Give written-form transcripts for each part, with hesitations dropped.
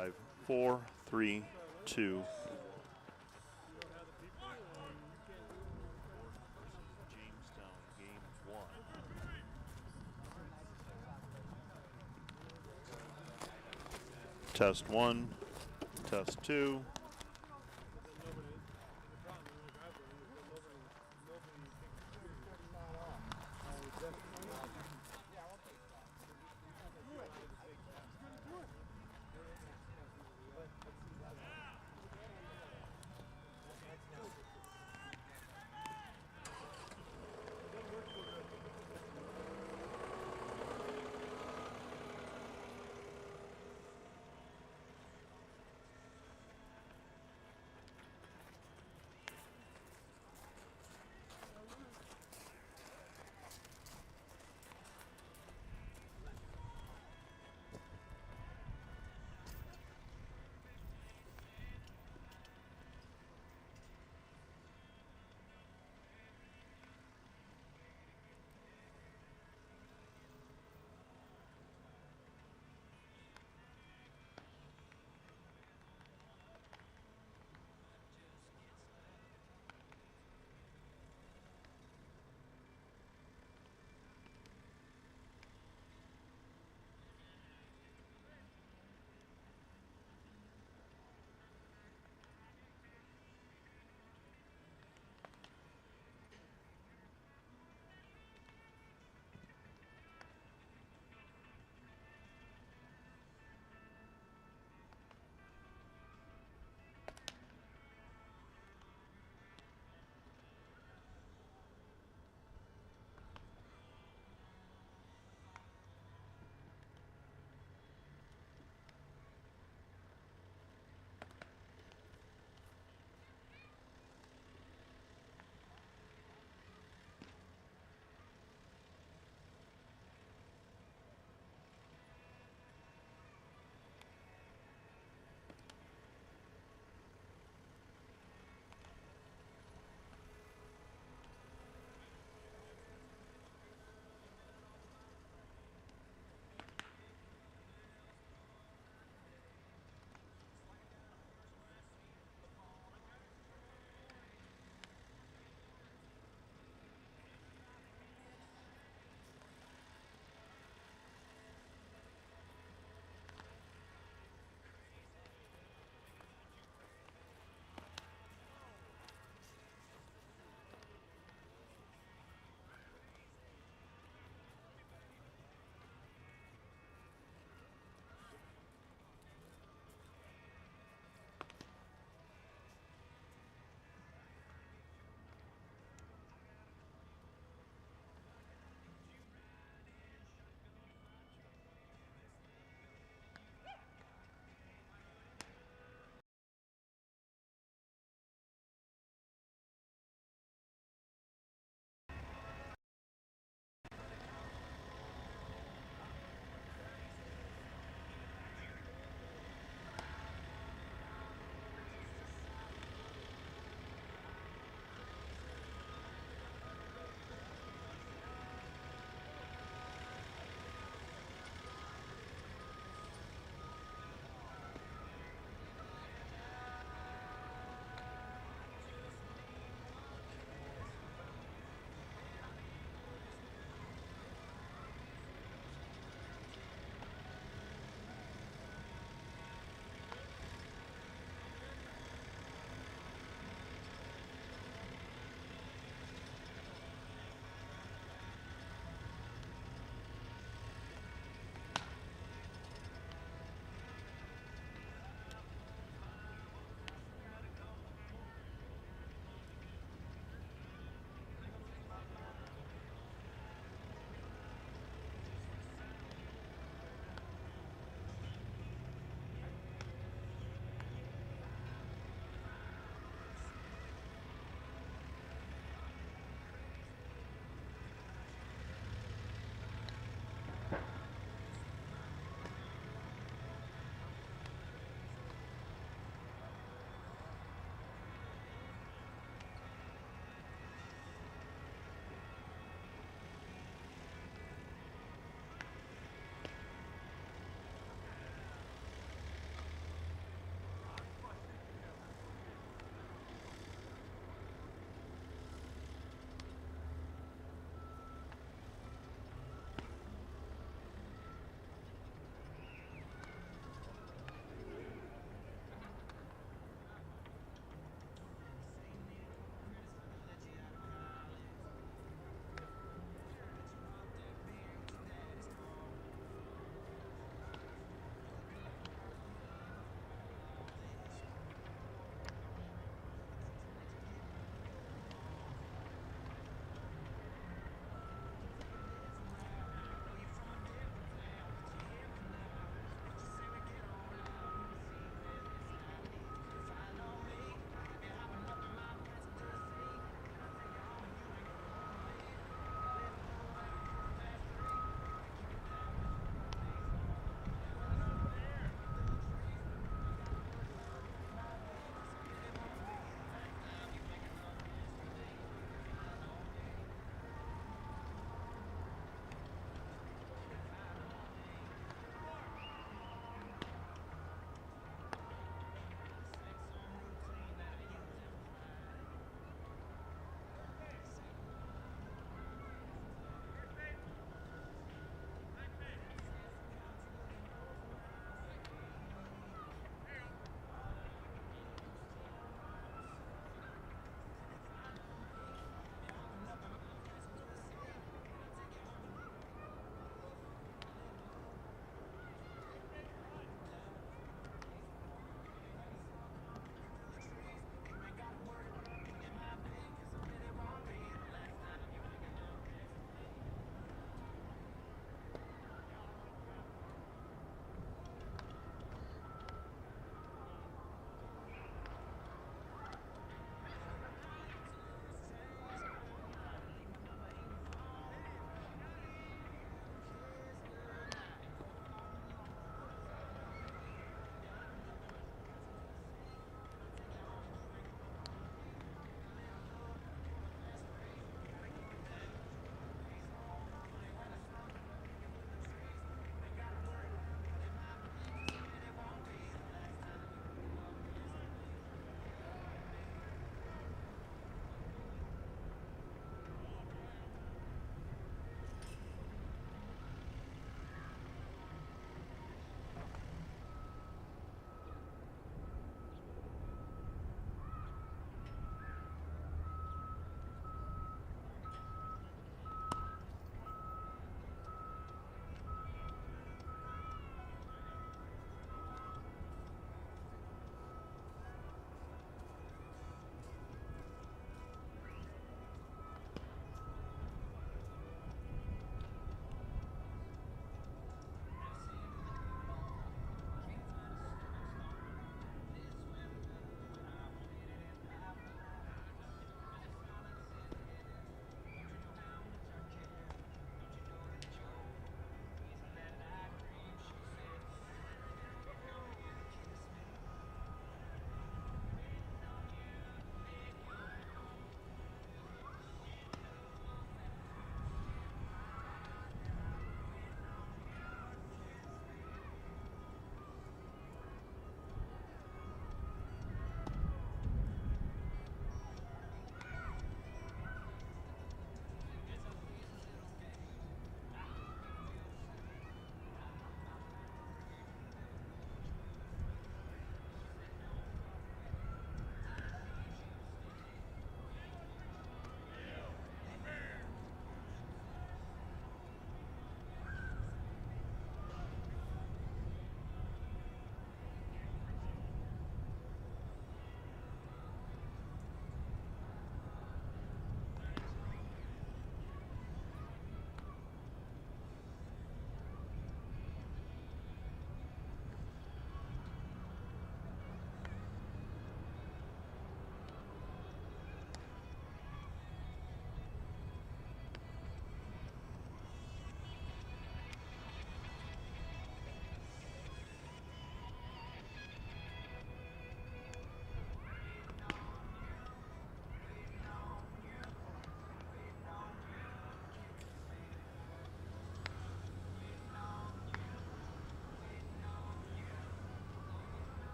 5, 4, 3, 2. Jamestown, game 1. Test 1, test 2.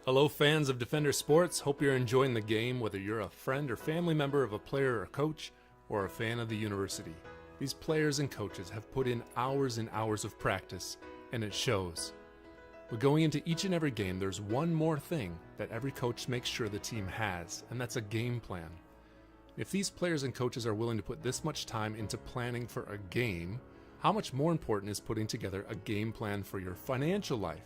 Hello fans of Defender Sports, hope you're enjoying the game whether you're a friend or family member of a player or coach or a fan of the university. These players and coaches have put in hours and hours of practice and it shows. But going into each and every game, there's one more thing that every coach makes sure the team has, and that's a game plan. If these players and coaches are willing to put this much time into planning for a game, how much more important is putting together a game plan for your financial life?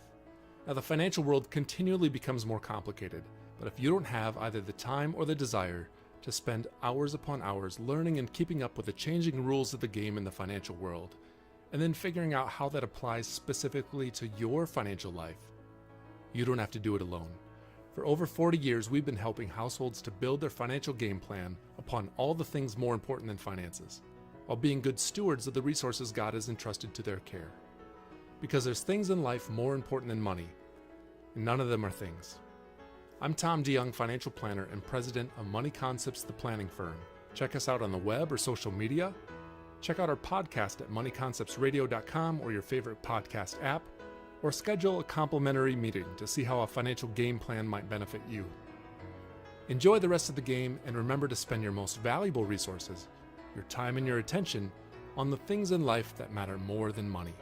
Now, the financial world continually becomes more complicated, but if you don't have either the time or the desire to spend hours upon hours learning and keeping up with the changing rules of the game in the financial world, and then figuring out how that applies specifically to your financial life, you don't have to do it alone. For over 40 years, we've been helping households to build their financial game plan upon all the things more important than finances, while being good stewards of the resources God has entrusted to their care. Because there's things in life more important than money, and none of them are things. I'm Tom DeYoung, financial planner and president of Money Concepts, the planning firm. Check us out on the web or social media. Check out our podcast at moneyconceptsradio.com or your favorite podcast app, or schedule a complimentary meeting to see how a financial game plan might benefit you. Enjoy the rest of the game and remember to spend your most valuable resources, your time and your attention, on the things in life that matter more than money.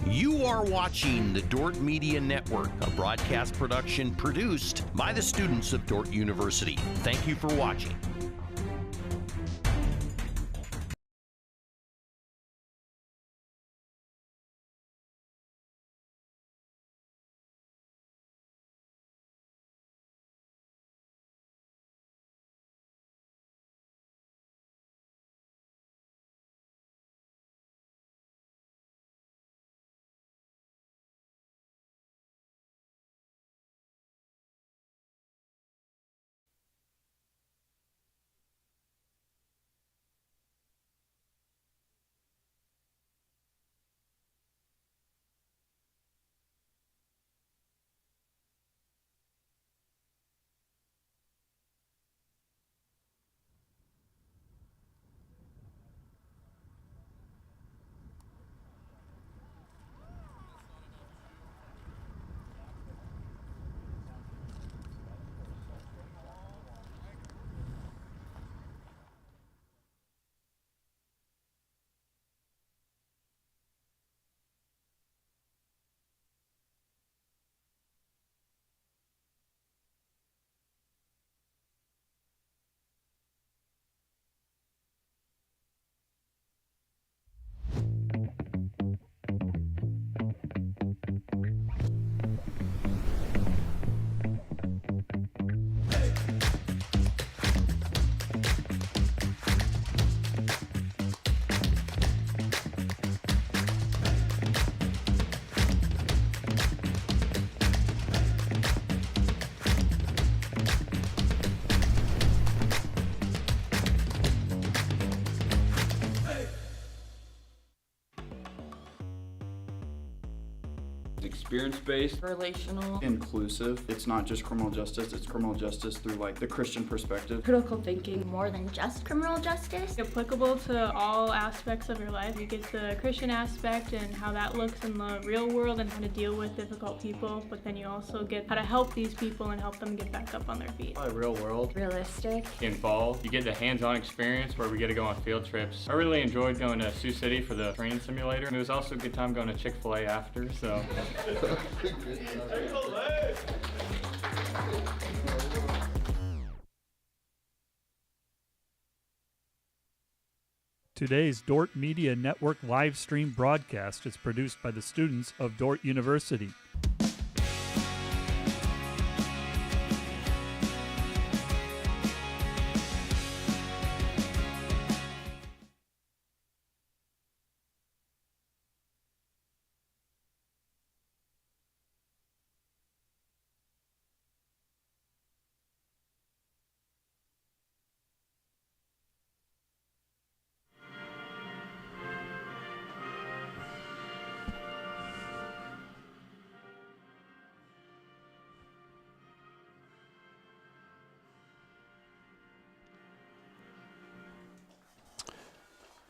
You are watching the Dordt Media Network, a broadcast production produced by the students of Dordt University. Thank you for watching. experience-based, relational, inclusive. It's not just criminal justice, it's criminal justice through like the Christian perspective. critical thinking, more than just criminal justice. Applicable to all aspects of your life. You get the Christian aspect and how that looks in the real world and how to deal with difficult people, but then you also get how to help these people and help them get back up on their feet. real world, Realistic. involved. You get the hands-on experience where we get to go on field trips. I really enjoyed going to Sioux City for the training simulator. And it was also a good time going to Chick-fil-A after, so. Today's Dordt Media Network live stream broadcast is produced by the students of Dordt University.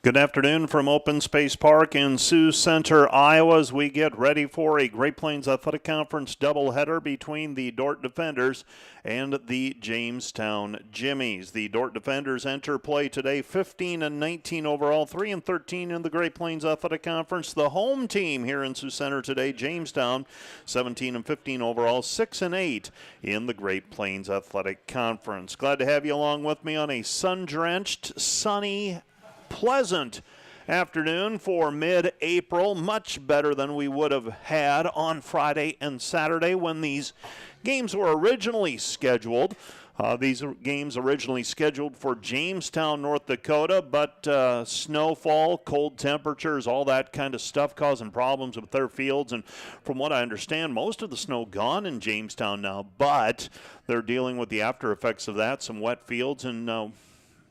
Good afternoon from Open Space Park in Sioux Center, Iowa, as we get ready for a Great Plains Athletic Conference doubleheader between the Dordt Defenders and the Jamestown Jimmies. The Dordt Defenders enter play today 15-19 overall, 3-13 in the Great Plains Athletic Conference. The home team here in Sioux Center today, Jamestown, 17-15 overall, 6-8 in the Great Plains Athletic Conference. Glad to have you along with me on a sun-drenched, sunny, pleasant afternoon for mid-April, much better than we would have had on Friday and Saturday when these games were originally scheduled. These games originally scheduled for Jamestown, North Dakota, but snowfall, cold temperatures, all that kind of stuff causing problems with their fields. And from what I understand, most of the snow gone in Jamestown now, but they're dealing with the after effects of that, some wet fields, and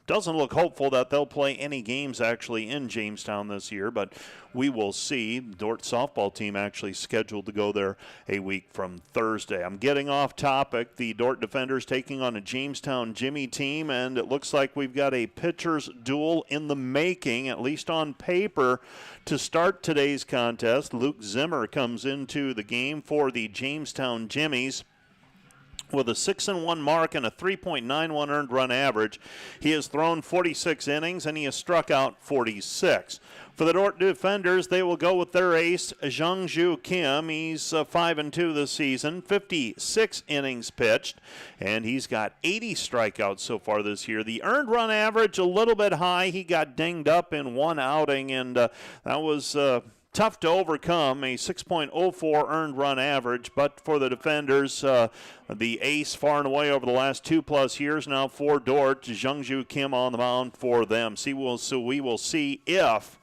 doesn't look hopeful that they'll play any games actually in Jamestown this year, but we will see. Dordt softball team actually scheduled to go there a week from Thursday. I'm getting off topic. The Dordt Defenders taking on a Jamestown Jimmy team, and it looks like we've got a pitcher's duel in the making, at least on paper, to start today's contest. Luke Zimmer comes into the game for the Jamestown Jimmies with a 6-1 mark and a 3.91 earned run average. He has thrown 46 innings and he has struck out 46. For the Dordt Defenders, they will go with their ace, Jungju Kim. He's 5-2 this season, 56 innings pitched, and he's got 80 strikeouts so far this year. The earned run average a little bit high. He got dinged up in one outing, and that was tough to overcome, a 6.04 earned run average. But for the Defenders, the ace far and away over the last 2+ years now for Dordt, Jungju Kim on the mound for them. So we will see if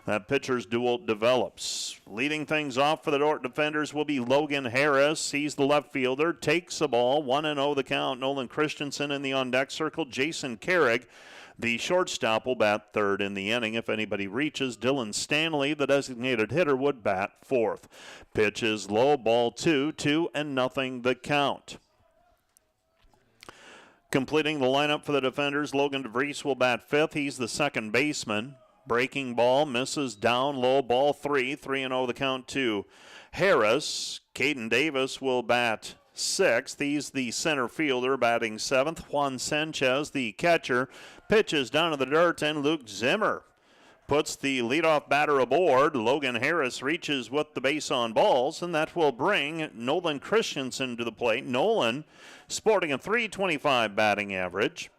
that pitcher's duel develops. Leading things off for the Dordt Defenders will be Logan Harris. He's the left fielder, takes the ball, 1-0 the count. Nolan Christensen in the on-deck circle. Jason Carrig, the shortstop, will bat third in the inning. If anybody reaches, Dylan Stanley, the designated hitter, would bat fourth. Pitch is low, ball 2-0 the count. Completing the lineup for the Defenders, Logan DeVries will bat fifth. He's the second baseman. Breaking ball, misses, down low, ball 3-0 the count to Harris. Caden Davis will bat sixth. He's the center fielder, batting seventh. Juan Sanchez, the catcher, pitches down to the dirt, and Luke Zimmer puts the leadoff batter aboard. Logan Harris reaches with the base on balls, and that will bring Nolan Christensen to the plate. Nolan sporting a .325 batting average.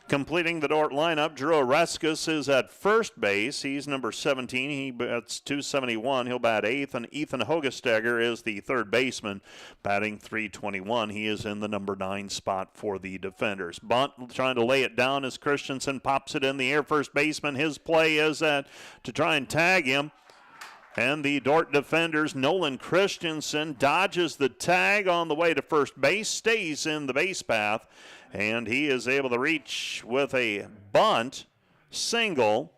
Completing the Dordt lineup, Drew Oreskes is at first base. He's number 17. He bats .271. He'll bat eighth. And Ethan Hogestegger is the third baseman, batting .321. He is in the number 9 spot for the Defenders. Bunt trying to lay it down as Christensen pops it in the air. First baseman, his play is to try and tag him. And the Dordt Defenders, Nolan Christensen dodges the tag on the way to first base, stays in the base path, and he is able to reach with a bunt, single,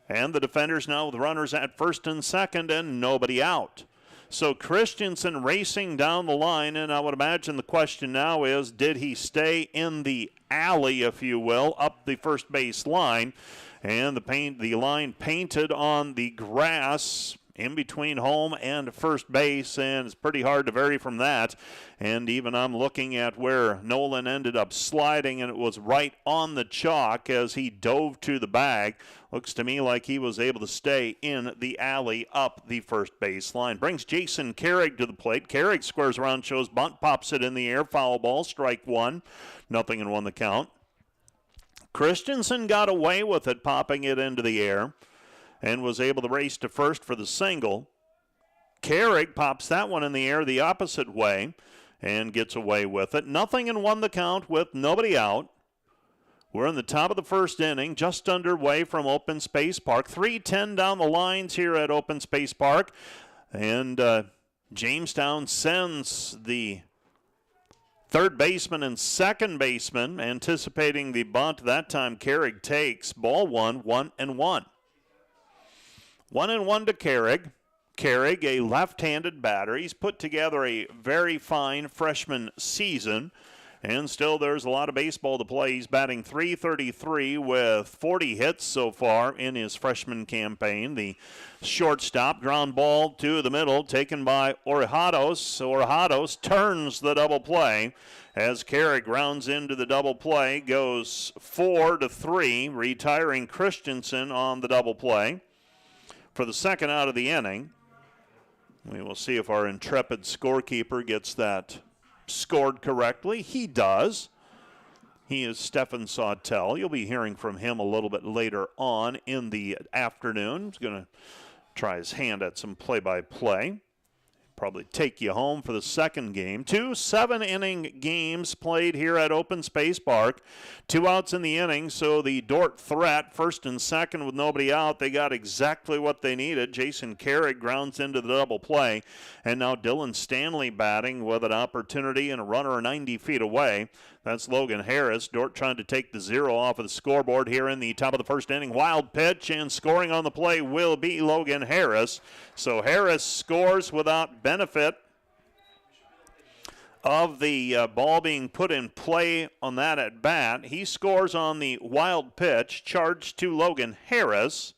and the Defenders now with runners at first and second and nobody out. So Christensen racing down the line, and I would imagine the question now is, did he stay in the alley, if you will, up the first base line? And the line painted on the grass in between home and first base, and it's pretty hard to vary from that. And even I'm looking at where Nolan ended up sliding, and it was right on the chalk as he dove to the bag. Looks to me like he was able to stay in the alley up the first base line. Brings Jason Carrig to the plate. Carrig squares around, shows bunt, pops it in the air, foul ball, strike one. 0-1 the count. Christensen got away with it, popping it into the air, and was able to race to first for the single. Carrig pops that one in the air the opposite way and gets away with it. 0-1 the count with nobody out. We're in the top of the first inning, just underway from Open Space Park. 3:10 down the lines here at Open Space Park. And Jamestown sends the third baseman and second baseman, anticipating the bunt. That time Carrig takes ball one, 1-1. 1-1 to Carrig. Carrig, a left-handed batter. He's put together a very fine freshman season, and still there's a lot of baseball to play. He's batting .333 with 40 hits so far in his freshman campaign. The shortstop, ground ball to the middle, taken by Orijados. Orijados turns the double play as Carrig rounds into the double play, goes 4-3, retiring Christensen on the double play for the second out of the inning. We will see if our intrepid scorekeeper gets that scored correctly. He does. He is Stefan Sawtell. You'll be hearing from him a little bit later on in the afternoon. He's going to try his hand at some play-by-play. Probably take you home for the second game. 2 7-inning games played here at Open Space Park. 2 outs in the inning, so the Dordt threat, first and second with nobody out, they got exactly what they needed. Jason Carrig grounds into the double play, and now Dylan Stanley batting with an opportunity and a runner 90 feet away. That's Logan Harris. Dordt trying to take the 0 off of the scoreboard here in the top of the first inning. Wild pitch, and scoring on the play will be Logan Harris. So Harris scores without benefit of the ball being put in play on that at bat. He scores on the wild pitch, charged to Logan Harris.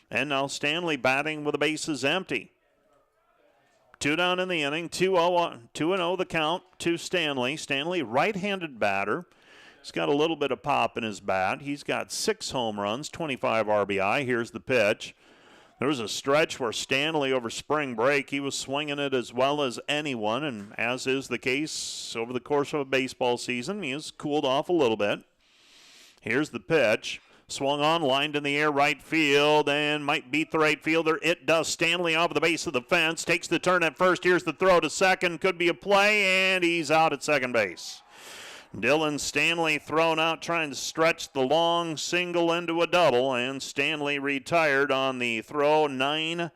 And now Stanley batting with the bases empty. 2 down in the inning, 2-0 the count to Stanley. Stanley, right-handed batter. He's got a little bit of pop in his bat. He's got 6 home runs, 25 RBI. Here's the pitch. There was a stretch where Stanley, over spring break, he was swinging it as well as anyone, and as is the case over the course of a baseball season, he has cooled off a little bit. Here's the pitch. Swung on, lined in the air, right field, and might beat the right fielder. It does. Stanley off the base of the fence, takes the turn at first. Here's the throw to second. Could be a play, and he's out at second base. Dylan Stanley thrown out, trying to stretch the long single into a double, and Stanley retired on the throw. 9-6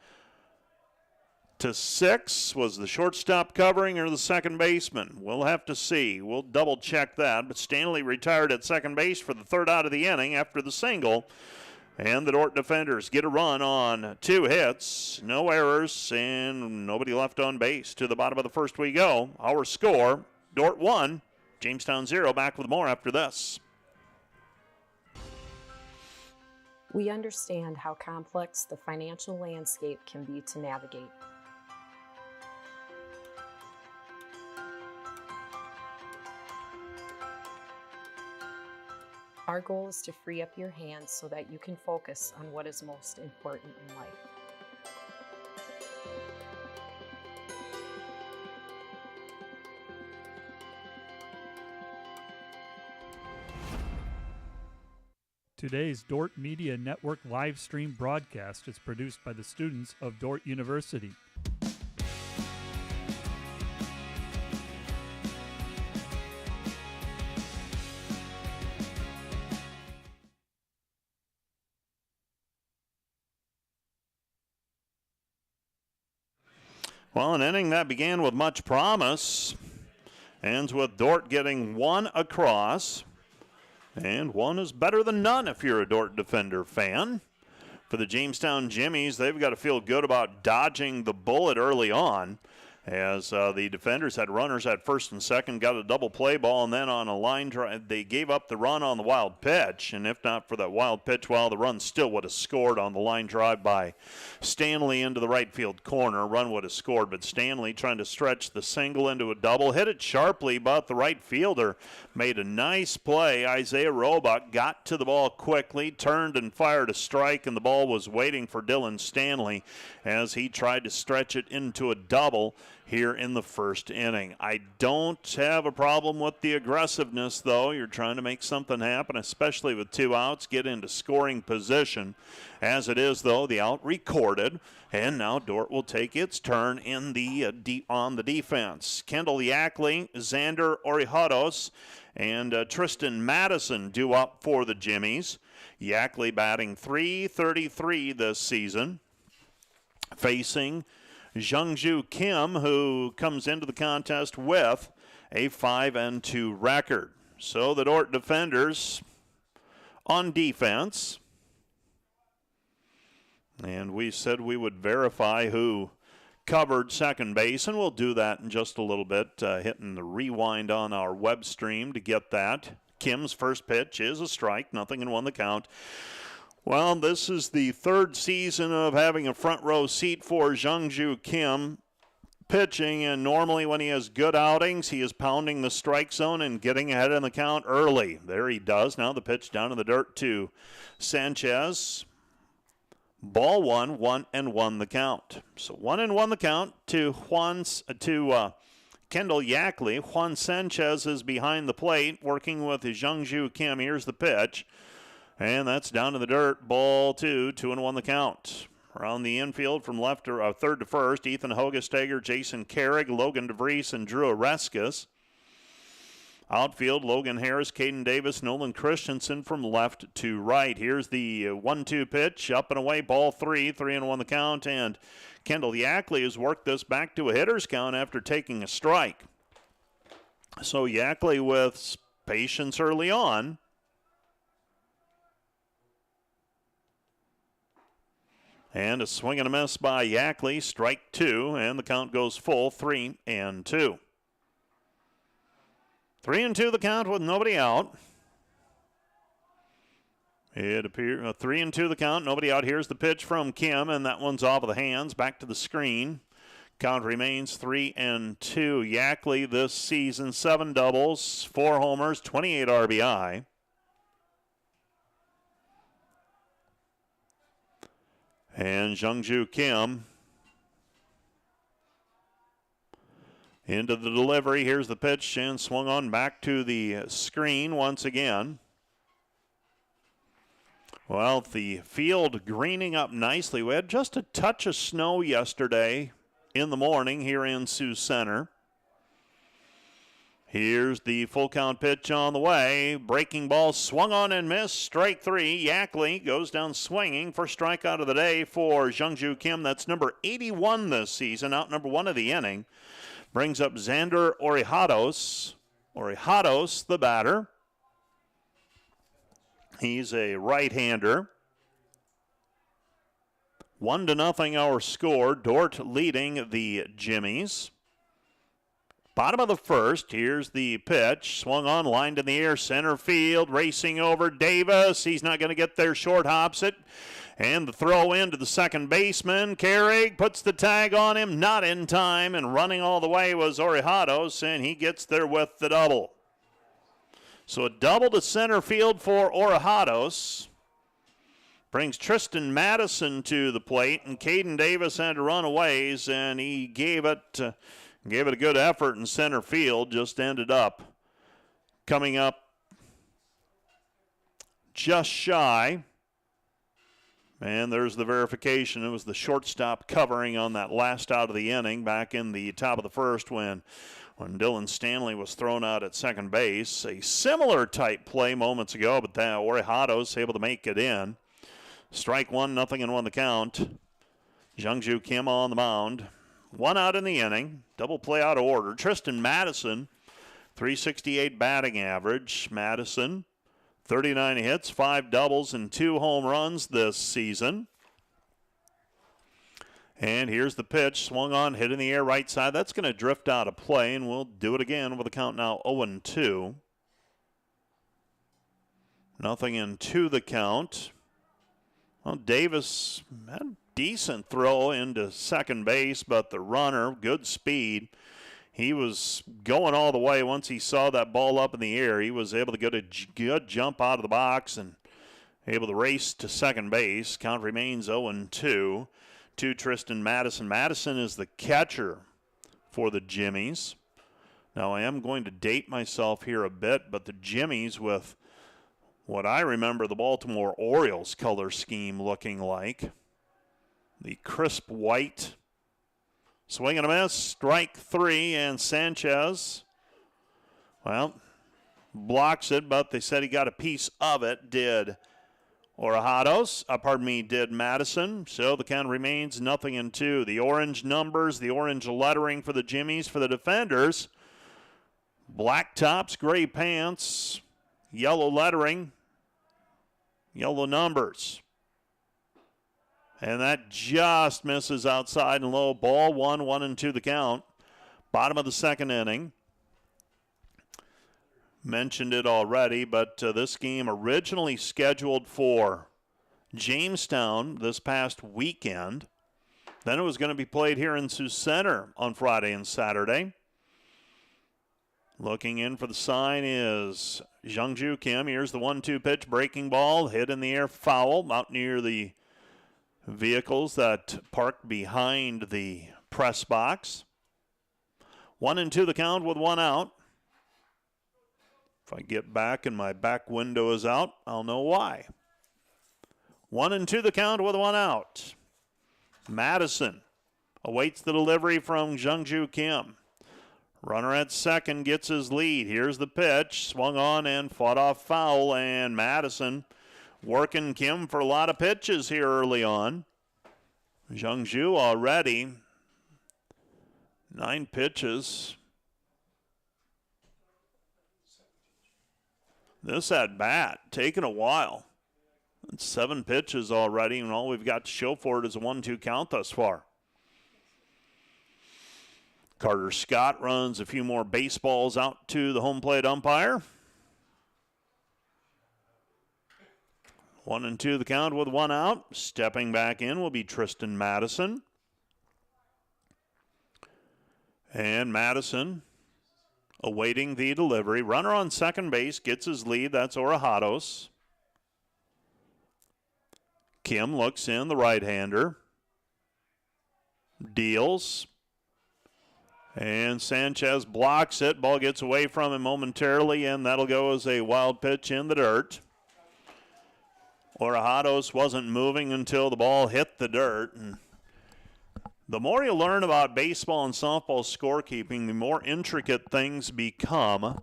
was the shortstop covering or the second baseman. We'll have to see. We'll double check that. But Stanley retired at second base for the third out of the inning after the single. And the Dordt defenders get a run on 2 hits, no errors, and nobody left on base. To the bottom of the first we go. Our score, Dordt 1, Jamestown 0. Back with more after this. We understand how complex the financial landscape can be to navigate. Our goal is to free up your hands so that you can focus on what is most important in life. Today's Dordt Media Network live stream broadcast is produced by the students of Dordt University. Well, an inning that began with much promise ends with Dordt getting 1 across. And 1 is better than none if you're a Dordt Defender fan. for the Jamestown Jimmies. They've got to feel good about dodging the bullet early on, as the defenders had runners at first and second, got a double play ball, and then on a line drive, they gave up the run on the wild pitch. And if not for that wild pitch, well, the run still would have scored on the line drive by Stanley into the right field corner. Run would have scored, but Stanley trying to stretch the single into a double, hit it sharply, but the right fielder made a nice play. Isaiah Roebuck got to the ball quickly, turned and fired a strike, and the ball was waiting for Dylan Stanley as he tried to stretch it into a double here in the first inning. I don't have a problem with the aggressiveness, though. You're trying to make something happen, especially with 2 outs, get into scoring position. As it is, though, the out recorded, and now Dordt will take its turn in the on the defense. Kendall Yackley, Xander Orihados, and Tristan Madison due up for the Jimmies. Yackley batting .333 this season, facing Jungju Kim, who comes into the contest with a 5-2 record. So the Dordt defenders on defense. And we said we would verify who covered second base, and we'll do that in just a little bit, hitting the rewind on our web stream to get that. Kim's first pitch is a strike, 0-1 the count. Well, this is the third season of having a front row seat for Jungju Kim pitching, and normally when he has good outings, he is pounding the strike zone and getting ahead in the count early. There he does. Now the pitch down in the dirt to Sanchez. Ball 1-1 the count. So 1-1 the count to Kendall Yackley. Juan Sanchez is behind the plate working with Jungju Kim. Here's the pitch. And that's down to the dirt. Ball 2-1 the count. Around the infield from left to third to first, Ethan Hogesteger, Jason Carrig, Logan DeVries, and Drew Oreskes. Outfield, Logan Harris, Caden Davis, Nolan Christensen from left to right. Here's the 1-2 pitch, up and away, ball 3-1 the count, and Kendall Yackley has worked this back to a hitter's count after taking a strike. So Yackley with patience early on. And a swing and a miss by Yackley, strike 2, and the count goes full, 3-2. 3-2 the count with nobody out. It appears 3-2 the count, nobody out. Here's the pitch from Kim, and that one's off of the hands, back to the screen. Count remains 3-2. Yackley this season, 7 doubles, 4 homers, 28 RBI. And Jungju Kim into the delivery. Here's the pitch and swung on back to the screen once again. Well, the field greening up nicely. We had just a touch of snow yesterday in the morning here in Sioux Center. Here's the full count pitch on the way. Breaking ball swung on and missed. Strike 3. Yackley goes down swinging. First strikeout of the day for Jungju Kim. That's number 81 this season, out number 1 of the inning. Brings up Xander Orihados. Orihados, the batter. He's a right-hander. 1-0 our score. Dordt leading the Jimmies. Bottom of the first, here's the pitch. Swung on, lined in the air, center field, racing over Davis. He's not going to get there, short hops it. And the throw in to the second baseman. Carrig puts the tag on him, not in time, and running all the way was Orihados, and he gets there with the double. So a double to center field for Orihados. Brings Tristan Madison to the plate, and Caden Davis had to run away, and he gave it a good effort in center field, just ended up coming up just shy. And there's the verification. It was the shortstop covering on that last out of the inning back in the top of the first when Dylan Stanley was thrown out at second base. A similar type play moments ago, but then Orihados able to make it in. Strike 1, 0-1 the count. Jungju Kim on the mound. 1 out in the inning. Double play out of order. Tristan Madison, .368 batting average. Madison, 39 hits, 5 doubles, and 2 home runs this season. And here's the pitch, swung on, hit in the air right side. That's going to drift out of play, and we'll do it again with a count now 0-2. Nothing into the count. Well, Davis had a decent throw into second base, but the runner, good speed. He was going all the way once he saw that ball up in the air. He was able to get a good jump out of the box and able to race to second base. Count remains 0-2 to Tristan Madison. Madison is the catcher for the Jimmies. Now, I am going to date myself here a bit, but the Jimmies with what I remember the Baltimore Orioles color scheme looking like. The crisp white. Swing and a miss, strike 3, and Sanchez, well, blocks it, but they said he got a piece of it, did did Madison. So the count remains 0-2. The orange numbers, the orange lettering for the Jimmies. For the defenders, black tops, gray pants, yellow lettering, yellow numbers. And that just misses outside and low. Ball 1-2 the count. Bottom of the second inning. Mentioned it already, but this game originally scheduled for Jamestown this past weekend. Then it was going to be played here in Sioux Center on Friday and Saturday. Looking in for the sign is Jungju Kim. Here's the 1-2 pitch, breaking ball, hit in the air, foul, out near the vehicles that park behind the press box. 1-2 the count with one out. If I get back and my back window is out, I'll know why. 1-2 the count with one out. Madison awaits the delivery from Jungju Kim. Runner at second gets his lead. Here's the pitch. Swung on and fought off foul, and Madison working Kim for a lot of pitches here early on. Jungju already 9 pitches. This at bat taking a while. It's 7 pitches already, and all we've got to show for it is a 1-2 count thus far. Carter Scott runs a few more baseballs out to the home plate umpire. 1-2 the count with one out. Stepping back in will be Tristan Madison. And Madison awaiting the delivery. Runner on second base gets his lead. That's Orajados. Kim looks in, the right-hander. Deals. And Sanchez blocks it. Ball gets away from him momentarily, and that'll go as a wild pitch in the dirt. Orajados wasn't moving until the ball hit the dirt. And the more you learn about baseball and softball scorekeeping, the more intricate things become.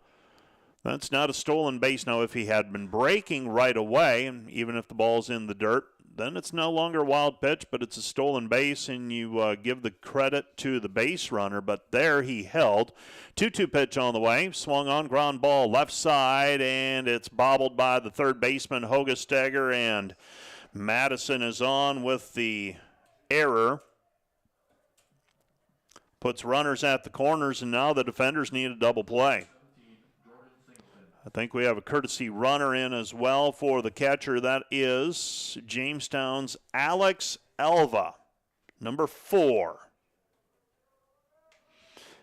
That's not a stolen base. Now, if he had been breaking right away, and even if the ball's in the dirt, then it's no longer a wild pitch, but it's a stolen base, and you give the credit to the base runner. But there he held. 2-2 pitch on the way. Swung on, ground ball left side, and it's bobbled by the third baseman, Hogestegger, and Madison is on with the error. Puts runners at the corners, and now the defenders need a double play. I think we have a courtesy runner in as well for the catcher. That is Jamestown's Alex Elva, number 4.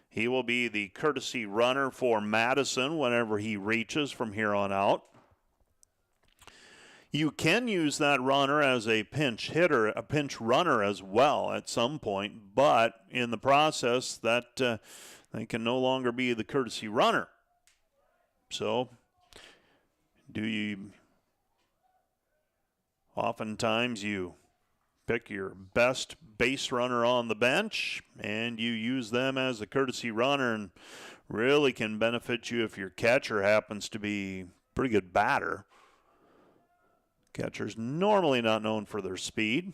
He will be the courtesy runner for Madison whenever he reaches from here on out. You can use that runner as a pinch hitter, a pinch runner as well at some point, but in the process that they can no longer be the courtesy runner. So, oftentimes you pick your best base runner on the bench and you use them as a courtesy runner, and really can benefit you if your catcher happens to be a pretty good batter. Catcher's normally not known for their speed.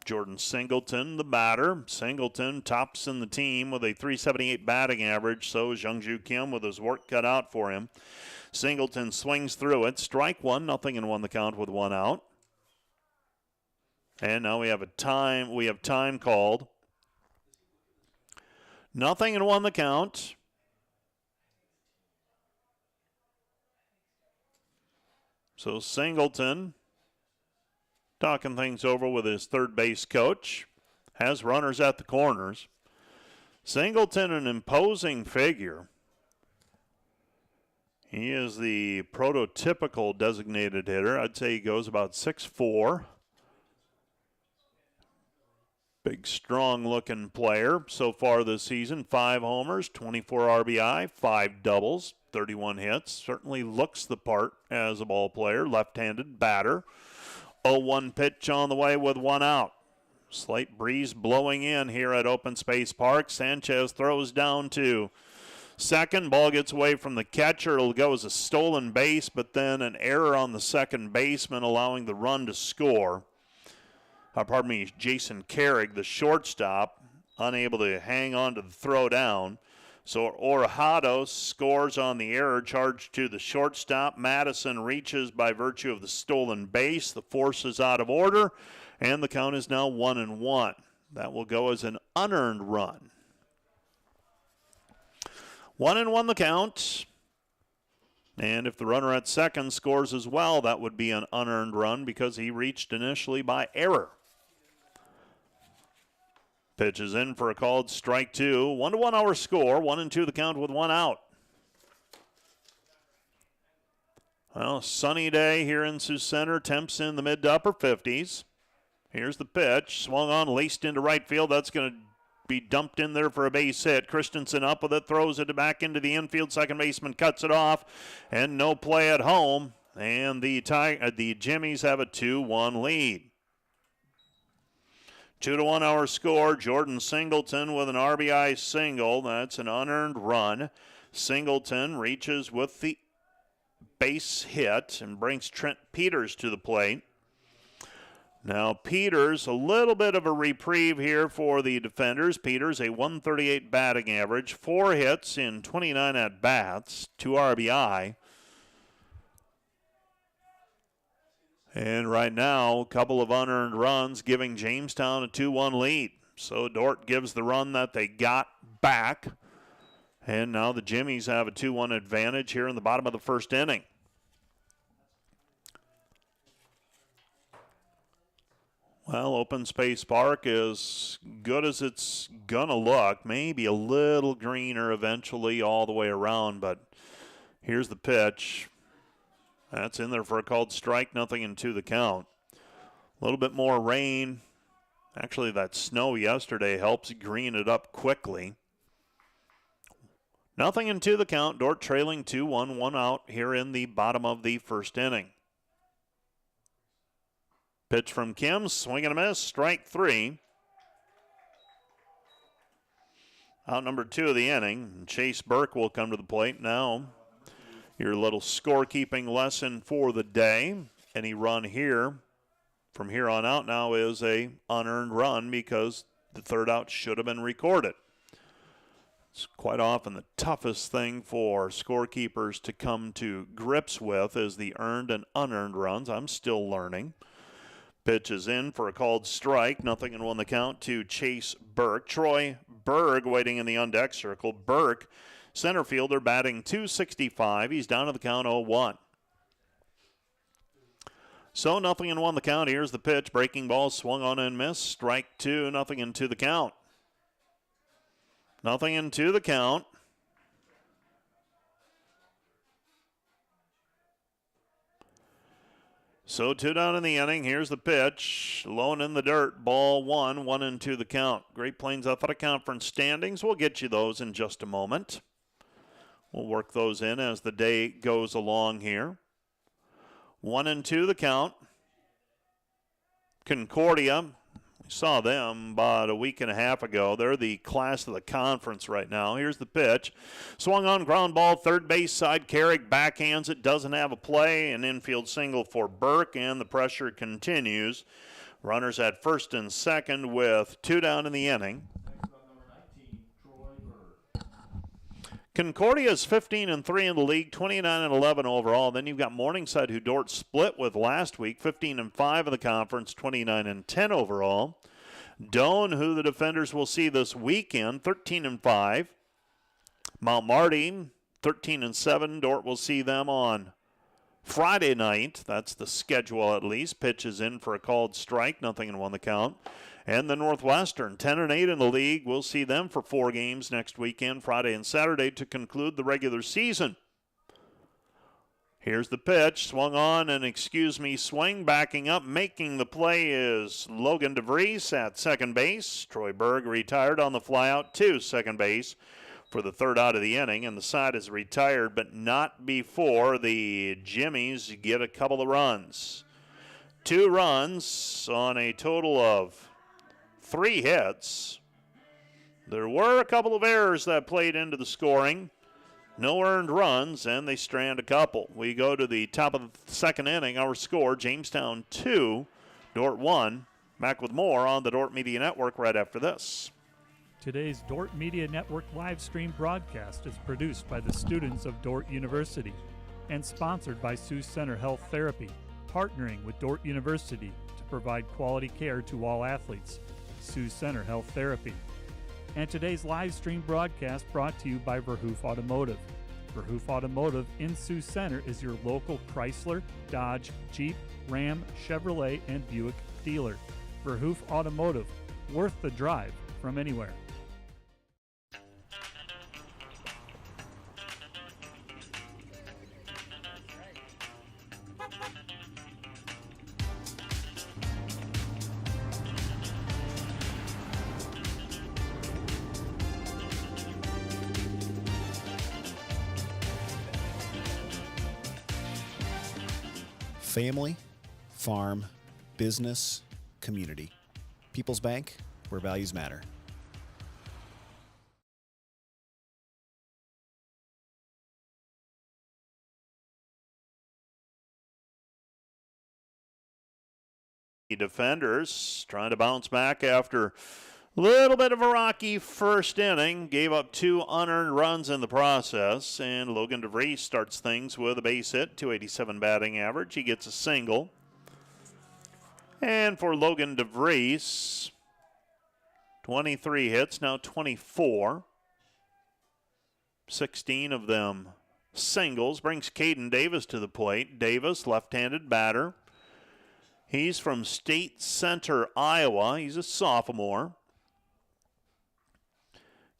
Jordan Singleton, the batter. Singleton tops in the team with a .378 batting average. So is Jungju Kim with his work cut out for him. Singleton swings through it. Strike 1, 0-1 the count with one out. And now we have time called. 0-1 the count. So Singleton talking things over with his third base coach. Has runners at the corners. Singleton, an imposing figure. He is the prototypical designated hitter. I'd say he goes about 6'4". Big, strong-looking player so far this season. 5 homers, 24 RBI, 5 doubles, 31 hits. Certainly looks the part as a ball player. Left-handed batter. 0-1 pitch on the way with 1 out. Slight breeze blowing in here at Open Space Park. Sanchez throws down to second. Ball gets away from the catcher. It'll go as a stolen base, but then an error on the second baseman allowing the run to score. Jason Carrig, the shortstop, unable to hang on to the throw down. So Orejado scores on the error charged to the shortstop. Madison reaches by virtue of the stolen base. The force is out of order, and the count is now 1-1. That will go as an unearned run. 1-1 the count. And if the runner at second scores as well, that would be an unearned run because he reached initially by error. Pitch is in for a called strike 2. 1-1 our score. 1-2 the count with 1 out. Well, sunny day here in Sioux Center. Temps in the mid to upper 50s. Here's the pitch. Swung on, laced into right field. That's going to be dumped in there for a base hit. Christensen up with it, throws it back into the infield. Second baseman cuts it off, and no play at home. And the Jimmies have a 2-1 lead. 2-1 our score. Jordan Singleton with an RBI single. That's an unearned run. Singleton reaches with the base hit and brings Trent Peters to the plate. Now Peters, a little bit of a reprieve here for the defenders. Peters, a 138 batting average, 4 hits in 29 at-bats, 2 RBI. And right now, a couple of unearned runs giving Jamestown a 2-1 lead. So Dordt gives the run that they got back. And now the Jimmies have a 2-1 advantage here in the bottom of the first inning. Well, Open Space Park is good as it's going to look. Maybe a little greener eventually all the way around, but here's the pitch. That's in there for a called strike, 0-2 the count. A little bit more rain. Actually, that snow yesterday helps green it up quickly. 0-2 the count. Dordt trailing 2-1, 1 out here in the bottom of the first inning. Pitch from Kim, swing and a miss, strike 3. Out number 2 of the inning. Chase Burke will come to the plate now. Your little scorekeeping lesson for the day. Any run here from here on out now is a unearned run because the third out should have been recorded. It's quite often the toughest thing for scorekeepers to come to grips with is the earned and unearned runs. I'm still learning. Pitch is in for a called strike. 0-1 the count to Chase Burke. Troy Berg waiting in the on-deck circle. Burke, center fielder, batting .265. He's down to the count 0-1. So 0-1 the count. Here's the pitch. Breaking ball swung on and missed. Strike 2. 0-2 the count. 0-2 the count. So 2 down in the inning. Here's the pitch. Low and in the dirt. Ball 1. 1-2 the count. Great Plains Athletic Conference standings. We'll get you those in just a moment. We'll work those in as the day goes along here. 1-2 the count. Concordia, we saw them about a week and a half ago. They're the class of the conference right now. Here's the pitch. Swung on, ground ball, third base side. Carrick backhands it, doesn't have a play. An infield single for Burke, and the pressure continues. Runners at first and second with 2 down in the inning. Concordia is 15-3 in the league, 29-11 overall. Then you've got Morningside, who Dordt split with last week, 15-5 in the conference, 29-10 overall. Doane, who the Defenders will see this weekend, 13-5. Mount Marty, 13-7. Dordt will see them on Friday night. That's the schedule at least. Pitches in for a called strike, nothing in one the count. And the Northwestern, 10-8 in the league. We'll see them for 4 games next weekend, Friday and Saturday, to conclude the regular season. Here's the pitch. Swung on and, swing. Backing up, making the play is Logan DeVries at second base. Troy Berg retired on the flyout to second base for the third out of the inning. And the side is retired, but not before the Jimmies get a couple of runs. 2 runs on a total of 3 hits. There were a couple of errors that played into the scoring. No earned runs, and they strand a couple. We go to the top of the second inning. Our score, Jamestown 2, Dordt 1. Back with more on the Dordt Media Network right after this. Today's Dordt Media Network live stream broadcast is produced by the students of Dordt University and sponsored by Sioux Center Health Therapy, partnering with Dordt University to provide quality care to all athletes. Sioux Center Health Therapy. And today's live stream broadcast brought to you by Verhoof Automotive. Verhoof Automotive in Sioux Center is your local Chrysler, Dodge, Jeep, Ram, Chevrolet, and Buick dealer. Verhoof Automotive, worth the drive from anywhere. Family, farm, business, community. People's Bank, where values matter. The Defenders trying to bounce back after a little bit of a rocky first inning. Gave up 2 unearned runs in the process. And Logan DeVries starts things with a base hit, .287 batting average. He gets a single. And for Logan DeVries, 23 hits, now 24. 16 of them singles. Brings Caden Davis to the plate. Davis, left-handed batter. He's from State Center, Iowa. He's a sophomore.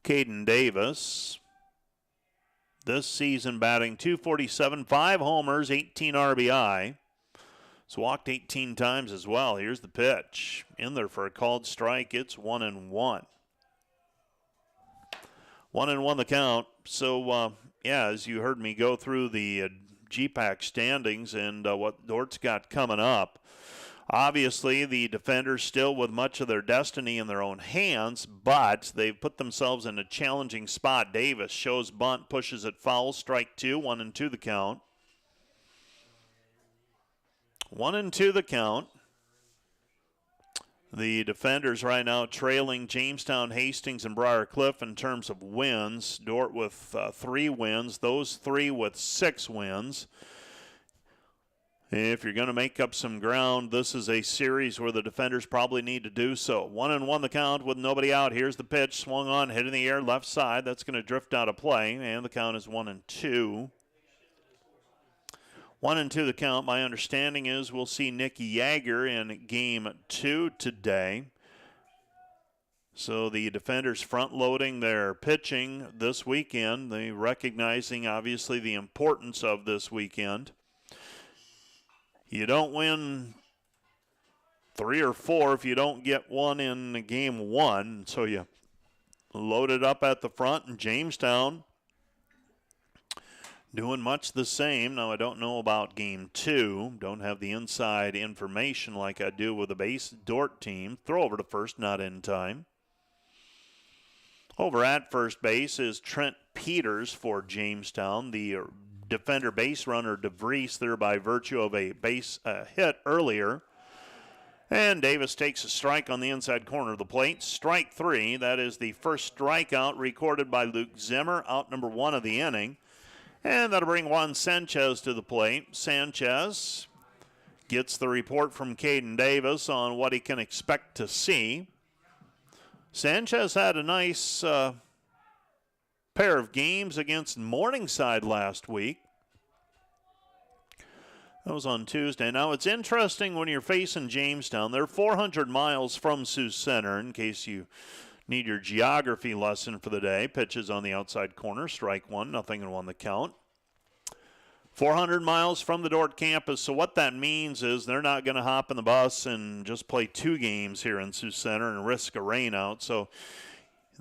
Caden Davis, this season batting .247, 5 homers, 18 RBI. He's walked 18 times as well. Here's the pitch. In there for a called strike. It's 1-1. 1-1 the count. So, as you heard me go through the GPAC standings and what Dordt's got coming up, obviously, the Defenders still with much of their destiny in their own hands, but they've put themselves in a challenging spot. Davis shows bunt, pushes it foul, strike 2, 1-2 the count. 1-2 the count. The Defenders right now trailing Jamestown, Hastings, and Briar Cliff in terms of wins. Dordt with 3 wins, those 3 with 6 wins. If you're going to make up some ground, this is a series where the Defenders probably need to do so. 1-1 the count with nobody out. Here's the pitch, swung on, hit in the air, left side. That's going to drift out of play, and the count is 1-2. 1-2 the count. My understanding is we'll see Nick Yeager in Game 2 today. So the Defenders front-loading their pitching this weekend. They recognizing, obviously, the importance of this weekend. You don't win 3 or 4 if you don't get one in Game 1. So you load it up at the front, and Jamestown doing much the same. Now, I don't know about Game 2. Don't have the inside information like I do with the base Dordt team. Throw over to first, not in time. Over at first base is Trent Peters for Jamestown. The defender base runner DeVries there by virtue of a base hit earlier. And Davis takes a strike on the inside corner of the plate. Strike 3. That is the first strikeout recorded by Luke Zimmer, out number 1 of the inning. And that'll bring Juan Sanchez to the plate. Sanchez gets the report from Caden Davis on what he can expect to see. Sanchez had a nice pair of games against Morningside last week. That was on Tuesday. Now, it's interesting when you're facing Jamestown. They're 400 miles from Sioux Center, in case you need your geography lesson for the day. Pitches on the outside corner. Strike 1, nothing and 1 the count. 400 miles from the Dordt campus. So what that means is they're not going to hop in the bus and just play 2 games here in Sioux Center and risk a rainout. So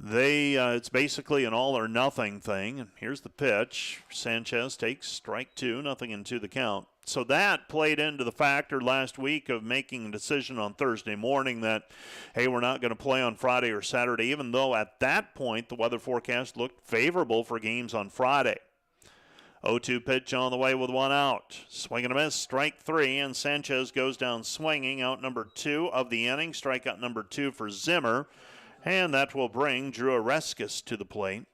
it's basically an all or nothing thing. And here's the pitch. Sanchez takes strike 2, nothing and 2 the count. So that played into the factor last week of making a decision on Thursday morning that, hey, we're not going to play on Friday or Saturday, even though at that point the weather forecast looked favorable for games on Friday. 0-2 pitch on the way with 1 out. Swing and a miss, strike 3, and Sanchez goes down swinging, out number 2 of the inning. Strikeout number 2 for Zimmer, and that will bring Drew Oreskes to the plate.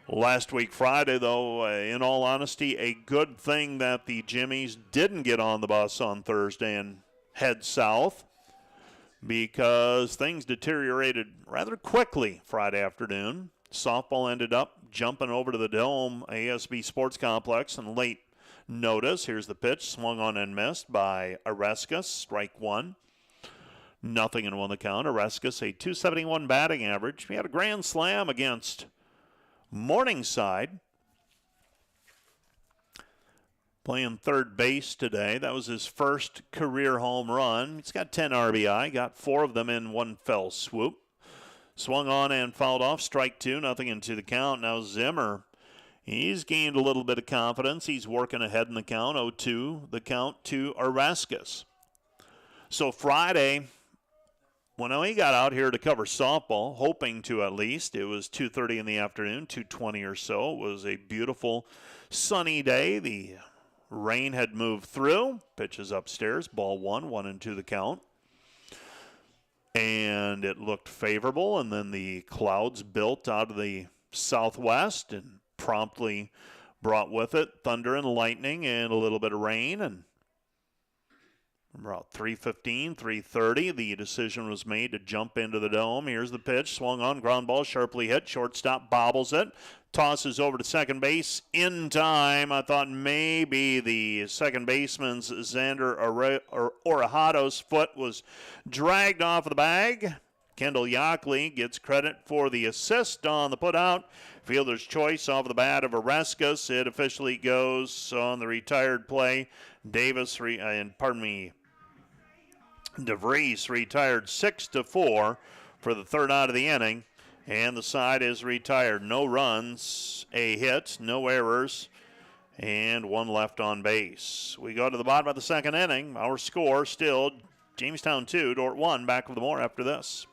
Last week Friday, though, in all honesty, a good thing that the Jimmies didn't get on the bus on Thursday and head south, because things deteriorated rather quickly Friday afternoon. Softball ended up jumping over to the Dome ASB Sports Complex in late notice. Here's the pitch, swung on and missed by Oreskes, strike 1. Nothing and 1 the count. Oreskes, a .271 batting average. He had a grand slam against Morningside, playing third base today. That was his first career home run. He's got 10 RBI, got 4 of them in one fell swoop. Swung on and fouled off, strike 2, nothing and 2 the count. Now Zimmer, he's gained a little bit of confidence. He's working ahead in the count, 0-2 the count to Oreskes. So Friday, when he got out here to cover softball, hoping to at least, it was 2:30 in the afternoon, 2:20 or so. It was a beautiful sunny day. The rain had moved through. Pitches upstairs, ball 1, 1-2 the count. And it looked favorable, and then the clouds built out of the southwest and promptly brought with it thunder and lightning and a little bit of rain. And about 3:15, 3:30, the decision was made to jump into the Dome. Here's the pitch, swung on, ground ball, sharply hit. Shortstop bobbles it, tosses over to second base in time. I thought maybe the second baseman's Xander Orajado's foot was dragged off of the bag. Kendall Yockley gets credit for the assist on the putout. Fielder's choice off the bat of Oreskes. It officially goes on the retired play. DeVries retired 6-4 for the third out of the inning, and the side is retired. No runs, a hit, no errors, and 1 left on base. We go to the bottom of the second inning. Our score still Jamestown 2, Dordt 1. Back with more after this.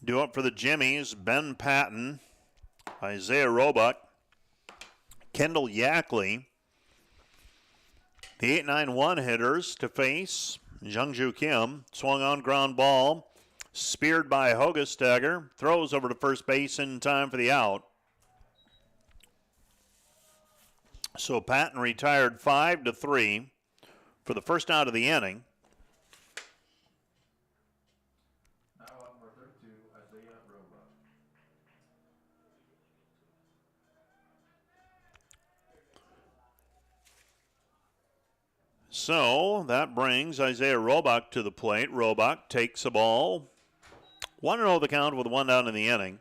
Due up for the Jimmies, Ben Patton, Isaiah Roebuck, Kendall Yackley. The 8-9-1 hitters to face Jungju Kim swung on ground ball, speared by Hogestagger, throws over to first base in time for the out. So Patton retired 5-3 for the first out of the inning. So that brings Isaiah Roebuck to the plate. Roebuck takes a ball. 1-0 the count with one down in the inning.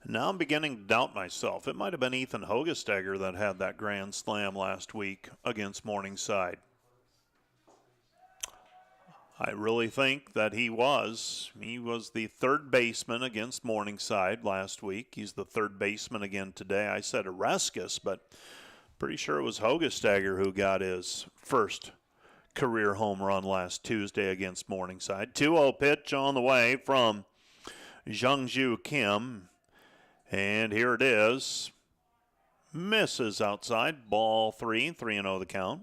Now I'm beginning to doubt myself. It might have been Ethan Hogestagger that had that grand slam last week against Morningside. I really think that he was. He was the third baseman against Morningside last week. He's the third baseman again today. I said Oreskes, but pretty sure it was Hogestagger who got his first career home run last Tuesday against Morningside. 2-0 pitch on the way from Jungju Kim. And here it is. Misses outside. Ball 3, 3-0 the count.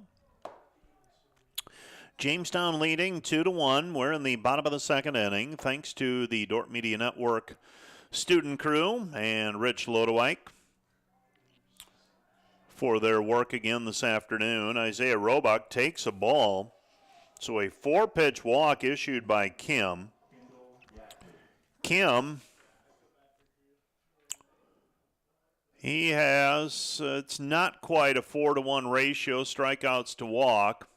Jamestown leading 2-1. We're in the bottom of the second inning, thanks to the Dordt Media Network student crew and Rich Lodewijk for their work again this afternoon. Isaiah Roebuck takes a ball. So a 4-pitch walk issued by Kim. Kim, he has, it's not quite a 4-to-1 ratio, strikeouts to walk,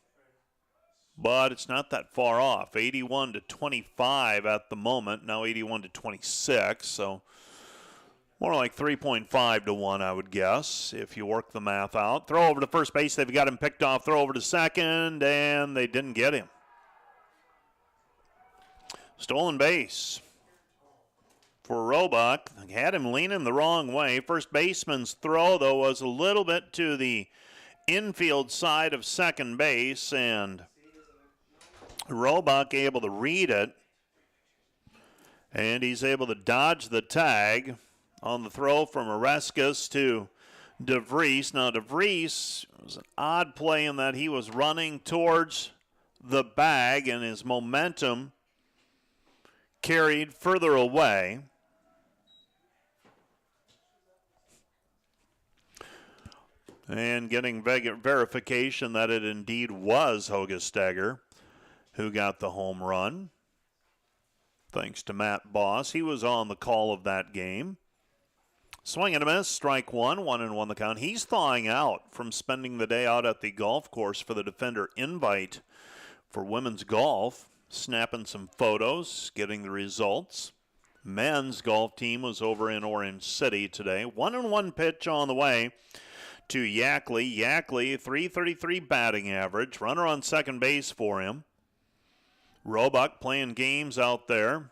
but it's not that far off. 81-25 at the moment, now 81-26, so more like 3.5-to-1, I would guess, if you work the math out. Throw over to first base. They've got him picked off. Throw over to second, and they didn't get him. Stolen base for Roebuck. They had him leaning the wrong way. First baseman's throw, though, was a little bit to the infield side of second base, and Roebuck able to read it, and he's able to dodge the tag on the throw from Oreskes to DeVries. Now, DeVries was an odd play in that he was running towards the bag, and his momentum carried further away. And getting verification that it indeed was Hogestagger who got the home run. Thanks to Matt Boss. He was on the call of that game. Swing and a miss, strike one, 1-1 the count. He's thawing out from spending the day out at the golf course for the Defender Invite for women's golf, snapping some photos, getting the results. Men's golf team was over in Orange City today. 1-1 pitch on the way to Yackley. Yackley, 333 batting average. Runner on second base for him. Roebuck playing games out there.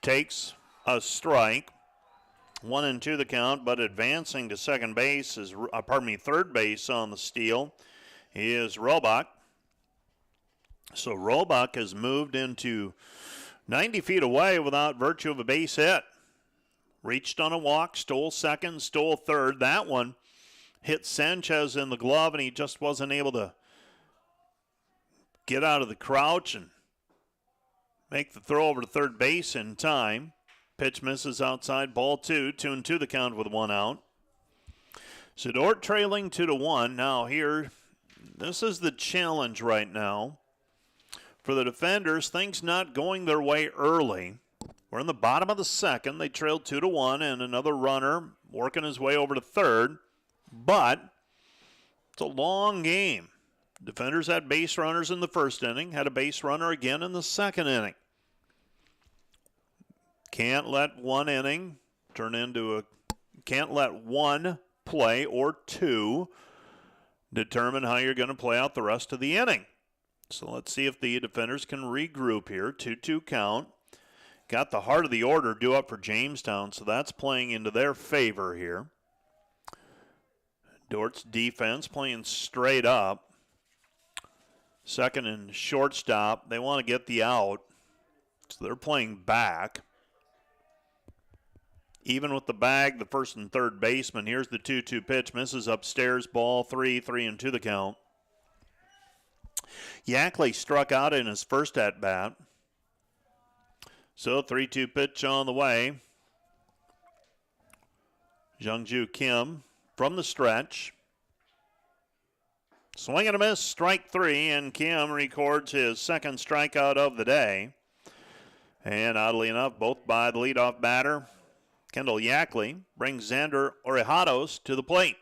Takes a strike. 1-2 the count, but advancing to second base is, third base on the steal is Roebuck. So Roebuck has moved into 90 feet away without virtue of a base hit. Reached on a walk, stole second, stole third. That one hit Sanchez in the glove, and he just wasn't able to get out of the crouch and make the throw over to third base in time. Pitch misses outside, ball 2, 2-2 the count with one out. So Dordt trailing 2-1. Now here, this is the challenge right now. For the Defenders, things not going their way early. We're in the bottom of the second. They trailed 2-1, and another runner working his way over to third. But it's a long game. Defenders had base runners in the first inning, had a base runner again in the second inning. Can't let one inning turn into can't let one play or two determine how you're going to play out the rest of the inning. So let's see if the Defenders can regroup here. 2-2 count. Got the heart of the order due up for Jamestown, so that's playing into their favor here. Dordt's defense playing straight up. Second and shortstop. They want to get the out, so they're playing back. Even with the bag, the first and third baseman. Here's the 2-2 pitch. Misses upstairs. Ball 3, 3-2 the count. Yackley struck out in his first at-bat. So 3-2 pitch on the way. Jungju Kim from the stretch. Swing and a miss, strike 3, and Kim records his second strikeout of the day. And oddly enough, both by the leadoff batter, Kendall Yackley, brings Xander Orejados to the plate.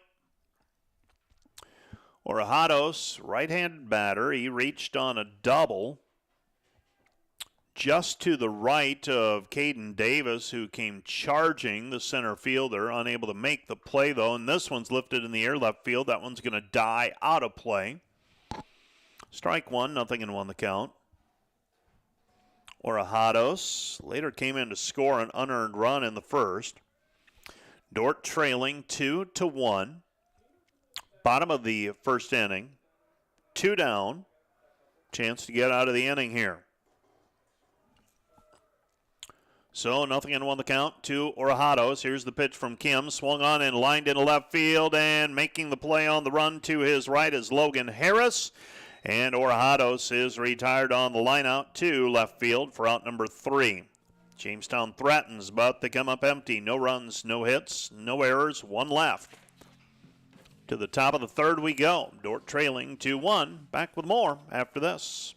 Orejados, right-handed batter, he reached on a double just to the right of Caden Davis, who came charging the center fielder, unable to make the play, though. And this one's lifted in the air left field. That one's going to die out of play. Strike 1, 0-1 the count. Orejados later came in to score an unearned run in the first. Dordt trailing 2-1. Bottom of the first inning. 2 down. Chance to get out of the inning here. So 0-1 the count to Orejados. Here's the pitch from Kim. Swung on and lined into left field, and making the play on the run to his right is Logan Harris. And Orejados is retired on the line out to left field for out number 3. Jamestown threatens, but they come up empty. No runs, no hits, no errors, 1 left. To the top of the third we go. Dordt trailing 2-1. Back with more after this.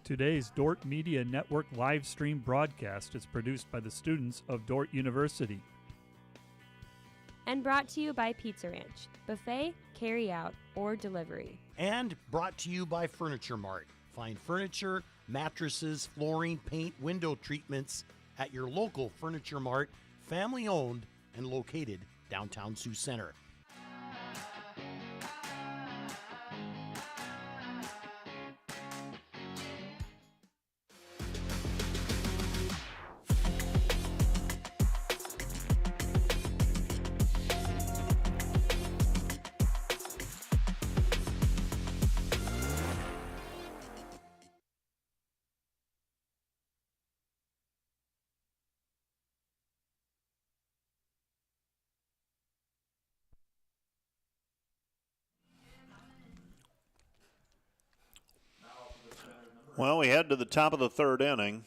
Today's Dordt Media Network live stream broadcast is produced by the students of Dordt University. And brought to you by Pizza Ranch, buffet, carry-out, or delivery. And brought to you by Furniture Mart. Find furniture, mattresses, flooring, paint, window treatments at your local Furniture Mart, family-owned and located downtown Sioux Center. Well, we head to the top of the third inning.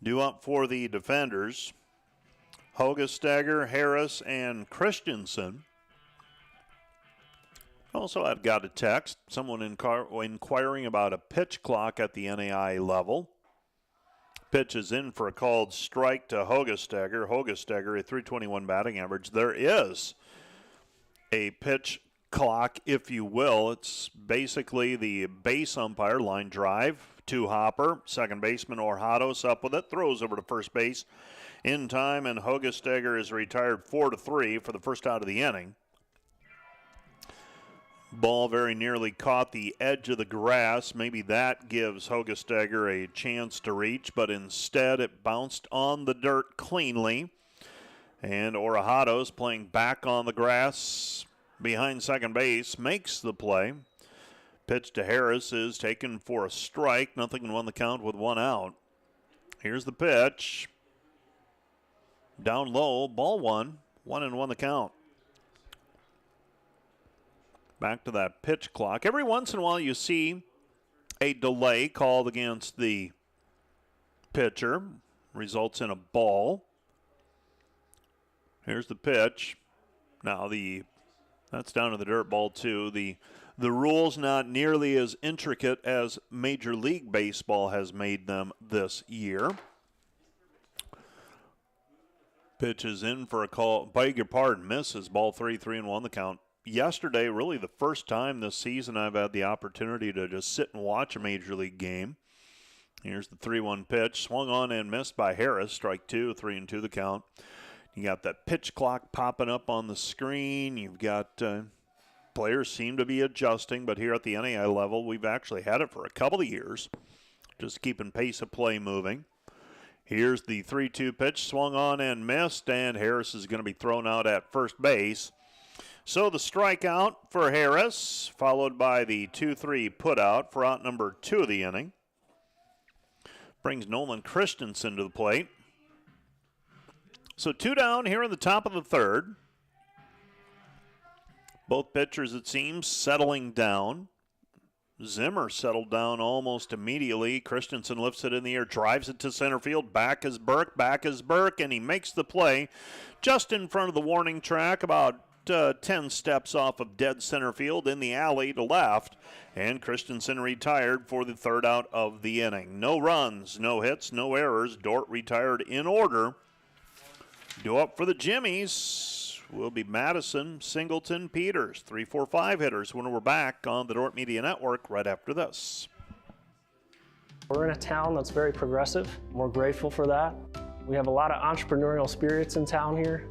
Due up for the defenders, Hogestagger, Harris, and Christensen. Also, I've got a text, someone inquiring about a pitch clock at the NAI level. Pitch is in for a called strike to Hogestagger. Hogestagger, a .321 batting average. There is a pitch clock, if you will. It's basically the base umpire line drive to Hopper. Second baseman Orejados up with it, throws over to first base in time, and Hogestagger is retired 4-3 for the first out of the inning. Ball very nearly caught the edge of the grass. Maybe that gives Hogestagger a chance to reach, but instead it bounced on the dirt cleanly. And Orejados, playing back on the grass behind second base, makes the play. Pitch to Harris is taken for a strike. 0-1 the count with 1 out. Here's the pitch. Down low, ball 1. 1-1 the count. Back to that pitch clock. Every once in a while you see a delay called against the pitcher. Results in a ball. Here's the pitch. Now that's down to the dirt, ball 2. The rules not nearly as intricate as Major League Baseball has made them this year. Pitch is in for a call. Beg your pardon, misses. Ball 3, 3-1 the count. Yesterday, really the first time this season I've had the opportunity to just sit and watch a Major League game. Here's the 3-1 pitch. Swung on and missed by Harris. Strike 2, 3-2 the count. You got that pitch clock popping up on the screen. You've got players seem to be adjusting, but here at the NAI level, we've actually had it for a couple of years, just keeping pace of play moving. Here's the 3-2 pitch, swung on and missed, and Harris is going to be thrown out at first base. So the strikeout for Harris, followed by the 2-3 putout for out number 2 of the inning. Brings Nolan Christensen to the plate. So 2 down here in the top of the third. Both pitchers, it seems, settling down. Zimmer settled down almost immediately. Christensen lifts it in the air, drives it to center field. Back is Burke, and he makes the play just in front of the warning track, about 10 steps off of dead center field in the alley to left. And Christensen retired for the third out of the inning. No runs, no hits, no errors. Dordt retired in order. Due up for the Jimmies will be Madison, Singleton, Peters. 3-4-5 hitters when we're back on the Dordt Media Network right after this. We're in a town that's very progressive. We're grateful for that. We have a lot of entrepreneurial spirits in town here.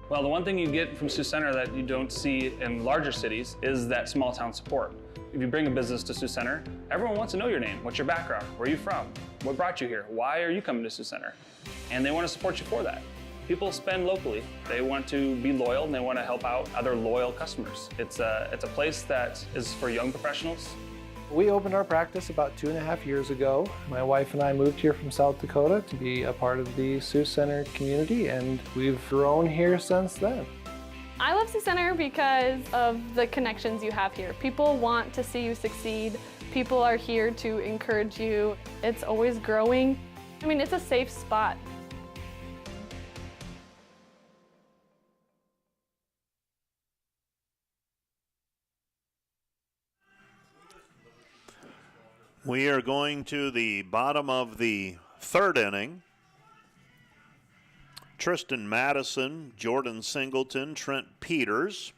Well, the one thing you get from Sioux Center that you don't see in larger cities is that small town support. If you bring a business to Sioux Center, everyone wants to know your name. What's your background? Where are you from? What brought you here? Why are you coming to Sioux Center? And they want to support you for that. People spend locally. They want to be loyal and they want to help out other loyal customers. It's a place that is for young professionals. We opened our practice about 2.5 years ago. My wife and I moved here from South Dakota to be a part of the Sioux Center community, and we've grown here since then. I love Sioux Center because of the connections you have here. People want to see you succeed. People are here to encourage you. It's always growing. I mean, it's a safe spot. We are going to the bottom of the third inning. Tristan Madison, Jordan Singleton, Trent Peters.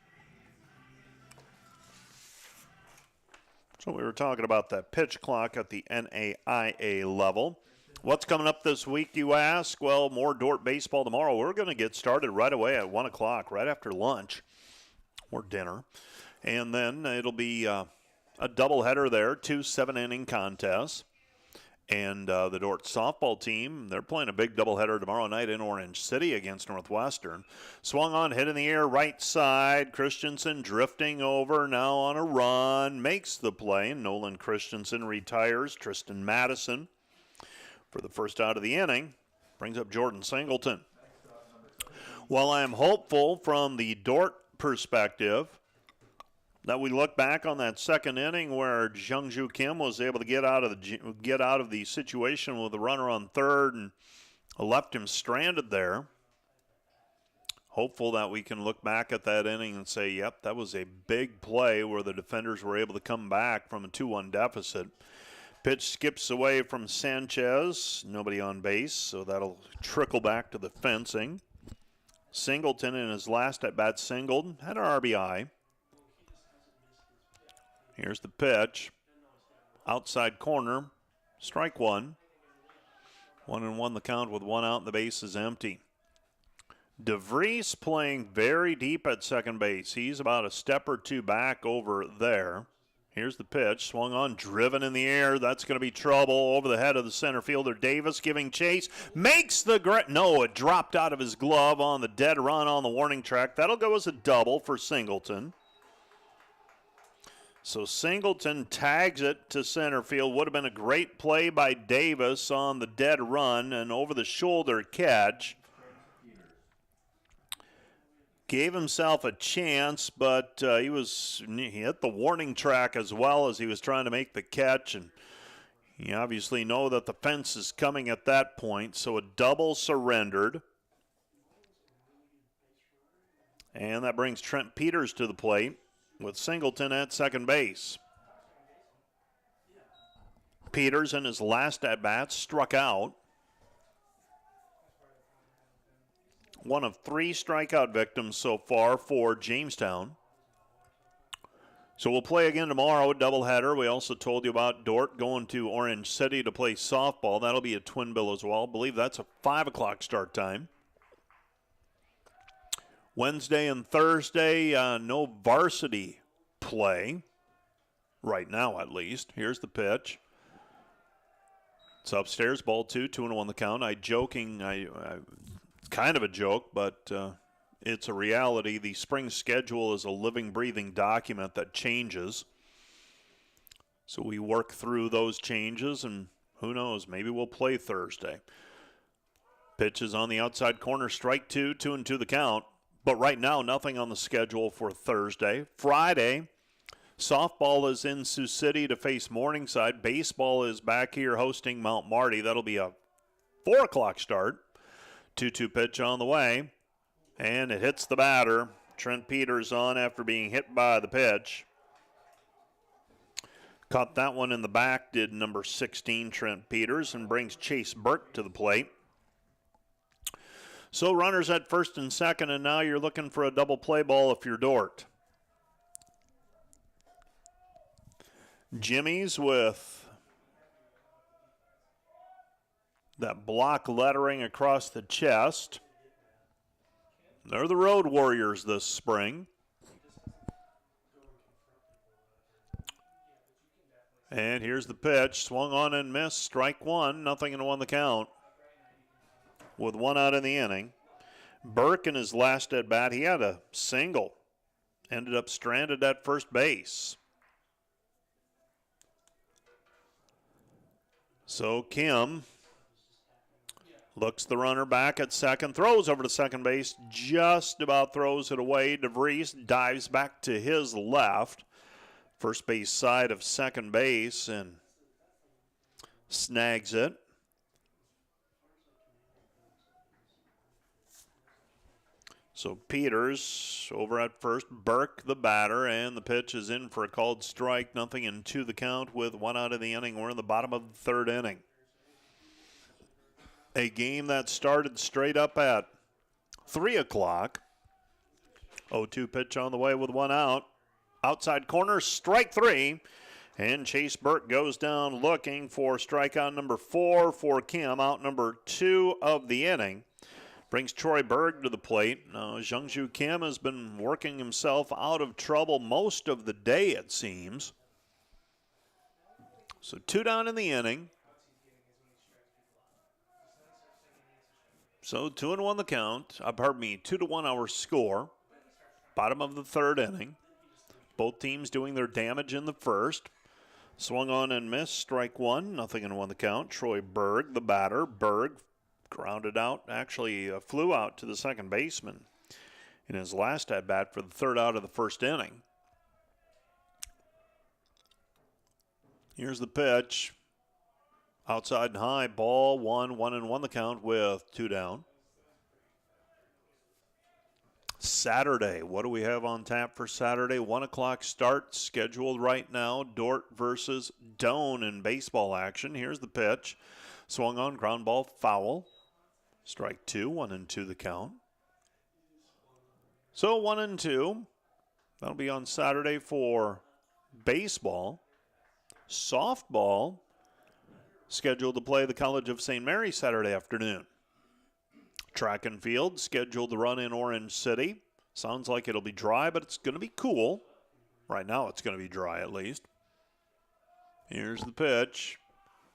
So we were talking about that pitch clock at the NAIA level. What's coming up this week, you ask? Well, more Dordt baseball tomorrow. We're going to get started right away at 1 o'clock, right after lunch or dinner. And then it'll be a doubleheader there, 2 7-inning contests. And the Dordt softball team, they're playing a big doubleheader tomorrow night in Orange City against Northwestern. Swung on, hit in the air, right side. Christensen drifting over, now on a run, makes the play. Nolan Christensen retires. Tristan Madison, for the first out of the inning, brings up Jordan Singleton. While I'm hopeful from the Dordt perspective that we look back on that second inning where Jungju Kim was able to get out of the situation with a runner on third and left him stranded there. Hopeful that we can look back at that inning and say, yep, that was a big play where the defenders were able to come back from a 2-1 deficit. Pitch skips away from Sanchez. Nobody on base, so that'll trickle back to the fencing. Singleton in his last at-bat singled, had an RBI. Here's the pitch. Outside corner. Strike one. 1-1 the count with 1 out and the base is empty. DeVries playing very deep at second base. He's about a step or two back over there. Here's the pitch. Swung on, driven in the air. That's going to be trouble over the head of the center fielder. Davis giving chase. Makes the no, it dropped out of his glove on the dead run on the warning track. That'll go as a double for Singleton. So Singleton tags it to center field. Would have been a great play by Davis on the dead run and over the shoulder catch. Gave himself a chance, but he hit the warning track as well as he was trying to make the catch. And you obviously know that the fence is coming at that point. So a double surrendered. And that brings Trent Peters to the plate with Singleton at second base. Peters in his last at-bat struck out. One of 3 strikeout victims so far for Jamestown. So we'll play again tomorrow, a doubleheader. We also told you about Dordt going to Orange City to play softball. That'll be a twin bill as well. I believe that's a 5 o'clock start time. Wednesday and Thursday, no varsity play, right now at least. Here's the pitch. It's upstairs, ball 2, 2-1 the count. It's kind of a joke, but it's a reality. The spring schedule is a living, breathing document that changes. So we work through those changes, and who knows, maybe we'll play Thursday. Pitch is on the outside corner, strike 2, 2-2 the count. But right now, nothing on the schedule for Thursday. Friday, softball is in Sioux City to face Morningside. Baseball is back here hosting Mount Marty. That'll be a 4 o'clock start. 2-2 pitch on the way. And it hits the batter. Trent Peters on after being hit by the pitch. Caught that one in the back, did number 16, Trent Peters, and brings Chase Burke to the plate. So runners at first and second, and now you're looking for a double play ball if you're Dordt. Jimmy's with that block lettering across the chest. They're the Road Warriors this spring. And here's the pitch. Swung on and missed. Strike 1. Nothing and 1 the count. With 1 out in the inning. Burke in his last at bat, he had a single. Ended up stranded at first base. So Kim looks the runner back at second. Throws over to second base. Just about throws it away. DeVries dives back to his left. First base side of second base and snags it. So Peters over at first, Burke the batter, and the pitch is in for a called strike. Nothing and 2 the count with 1 out of the inning. We're in the bottom of the third inning. A game that started straight up at 3 o'clock. 0-2 pitch on the way with 1 out. Outside corner, strike 3. And Chase Burke goes down looking for strikeout number 4 for Kim, out number 2 of the inning. Brings Troy Berg to the plate. Now, Jungju Kim has been working himself out of trouble most of the day, it seems. So 2 down in the inning. So 2-1 the count. 2-1 our score. Bottom of the third inning. Both teams doing their damage in the first. Swung on and missed. Strike 1. Nothing and 1 the count. Troy Berg, the batter. Berg grounded out. Actually flew out to the second baseman in his last at bat for the third out of the first inning. Here's the pitch. Outside and high. Ball 1. 1-1 the count with 2 down. Saturday, what do we have on tap for Saturday? 1 o'clock start scheduled right now. Dordt versus Doane in baseball action. Here's the pitch. Swung on, ground ball, foul. Strike 2, 1-2 the count. So 1-2. That'll be on Saturday for baseball. Softball scheduled to play the College of St. Mary Saturday afternoon. Track and field scheduled to run in Orange City. Sounds like it'll be dry, but it's going to be cool. Right now it's going to be dry at least. Here's the pitch.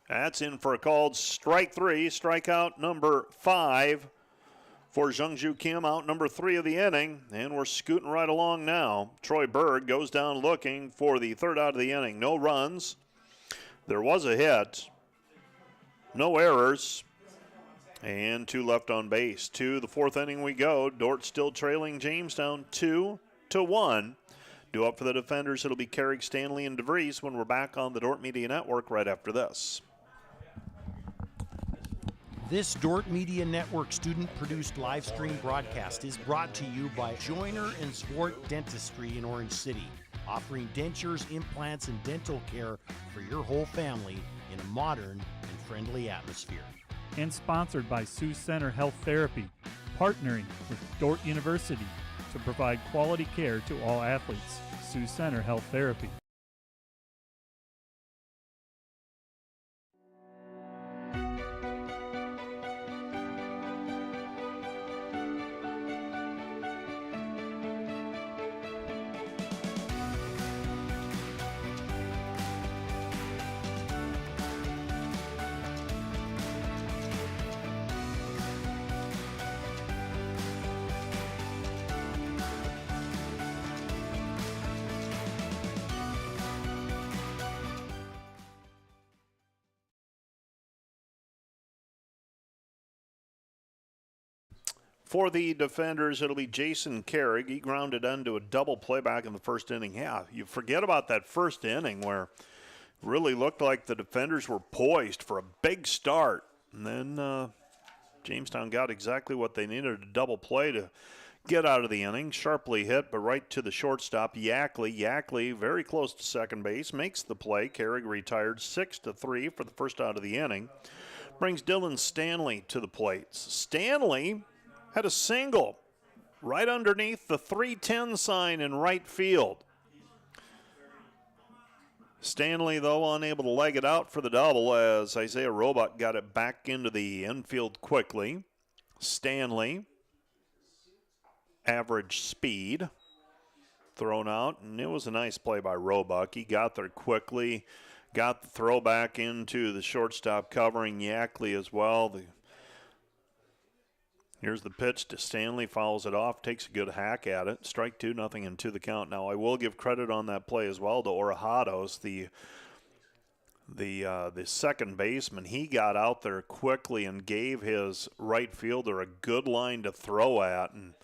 That's in for a called strike 3. Strikeout number 5 for Jungju Kim, out number 3 of the inning. And we're scooting right along now. Troy Berg goes down looking for the third out of the inning. No runs. There was a hit. No errors. And 2 left on base. To the fourth inning we go. Dordt still trailing Jamestown 2-1. Due up for the defenders, it'll be Carrick, Stanley, and DeVries when we're back on the Dordt Media Network right after this. This Dordt Media Network student-produced live stream broadcast is brought to you by Joyner and Swart Dentistry in Orange City, offering dentures, implants, and dental care for your whole family in a modern and friendly atmosphere. And sponsored by Sioux Center Health Therapy, partnering with Dordt University to provide quality care to all athletes. Sioux Center Health Therapy. For the defenders, it'll be Jason Carrig. He grounded into a double play back in the first inning. Yeah, you forget about that first inning where it really looked like the defenders were poised for a big start. And then Jamestown got exactly what they needed, a double play to get out of the inning. Sharply hit, but right to the shortstop, Yackley. Yackley, very close to second base, makes the play. Carrig retired 6-3 for the first out of the inning. Brings Dylan Stanley to the plate. Stanley had a single right underneath the 310 sign in right field. Stanley, though, unable to leg it out for the double as Isaiah Roebuck got it back into the infield quickly. Stanley, average speed, thrown out, and it was a nice play by Roebuck. He got there quickly, got the throw back into the shortstop covering Yackley as well. Here's the pitch to Stanley, fouls it off, takes a good hack at it. Strike two, nothing into the count. Now, I will give credit on that play as well to Orajados, the second baseman. He got out there quickly and gave his right fielder a good line to throw at, and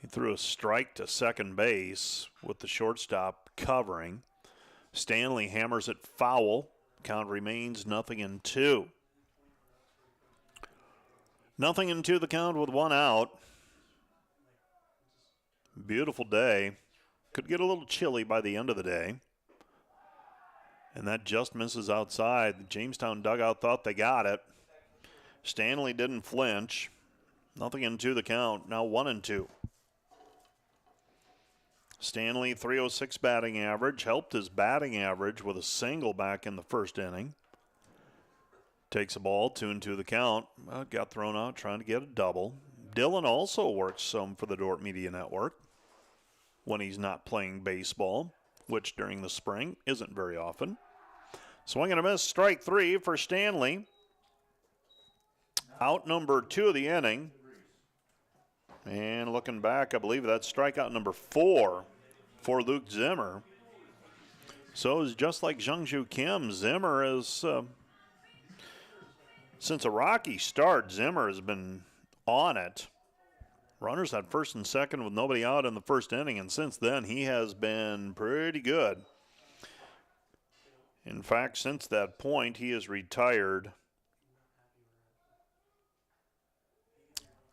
he threw a strike to second base with the shortstop covering. Stanley hammers it foul. Count remains 0-2. 0-2 the count with one out. Beautiful day. Could get a little chilly by the end of the day. And that just misses outside. The Jamestown dugout thought they got it. Stanley didn't flinch. 0-2 the count. Now 1-2. Stanley, 306 batting average. Helped his batting average with a single back in the first inning. Takes a ball, 2-2 the count. Well, got thrown out trying to get a double. Dylan also works some for the Dordt Media Network when he's not playing baseball, which during the spring isn't very often. Swing and a miss, strike three for Stanley. Out number 2 of the inning. And looking back, I believe that's strikeout number 4 for Luke Zimmer. So it's just like Jungju Kim. Zimmer is... Since a rocky start, Zimmer has been on it. Runners at first and second with nobody out in the first inning, and since then he has been pretty good. In fact, since that point, he has retired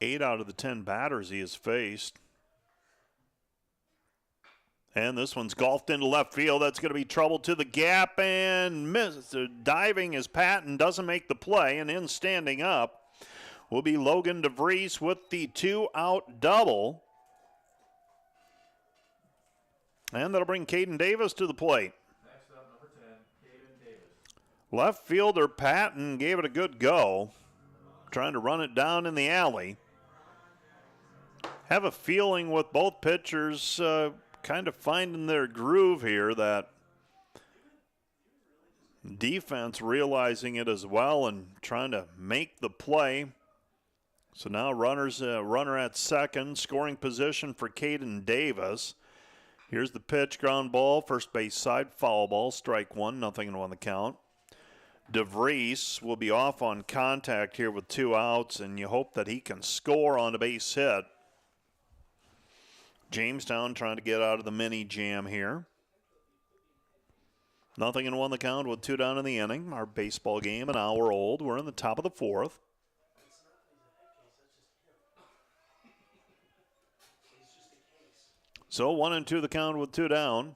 8 out of the 10 batters he has faced. And this one's golfed into left field. That's going to be trouble to the gap and miss. Diving is Patton, doesn't make the play, and in standing up will be Logan DeVries with the 2-out double. And that'll bring Caden Davis to the plate. Next up, number 10, Caden Davis. Left fielder Patton gave it a good go, trying to run it down in the alley. Have a feeling with both pitchers kind of finding their groove here, that defense realizing it as well and trying to make the play. So now runner at second, scoring position for Caden Davis. Here's the pitch, ground ball, first base side, foul ball, strike one, 0-1 the count. DeVries will be off on contact here with 2 outs, and you hope that he can score on a base hit. Jamestown trying to get out of the mini jam here. 0-1 the count with 2 down in the inning. Our baseball game, an hour old. We're in the top of the 4th. So 1-2 the count with 2 down.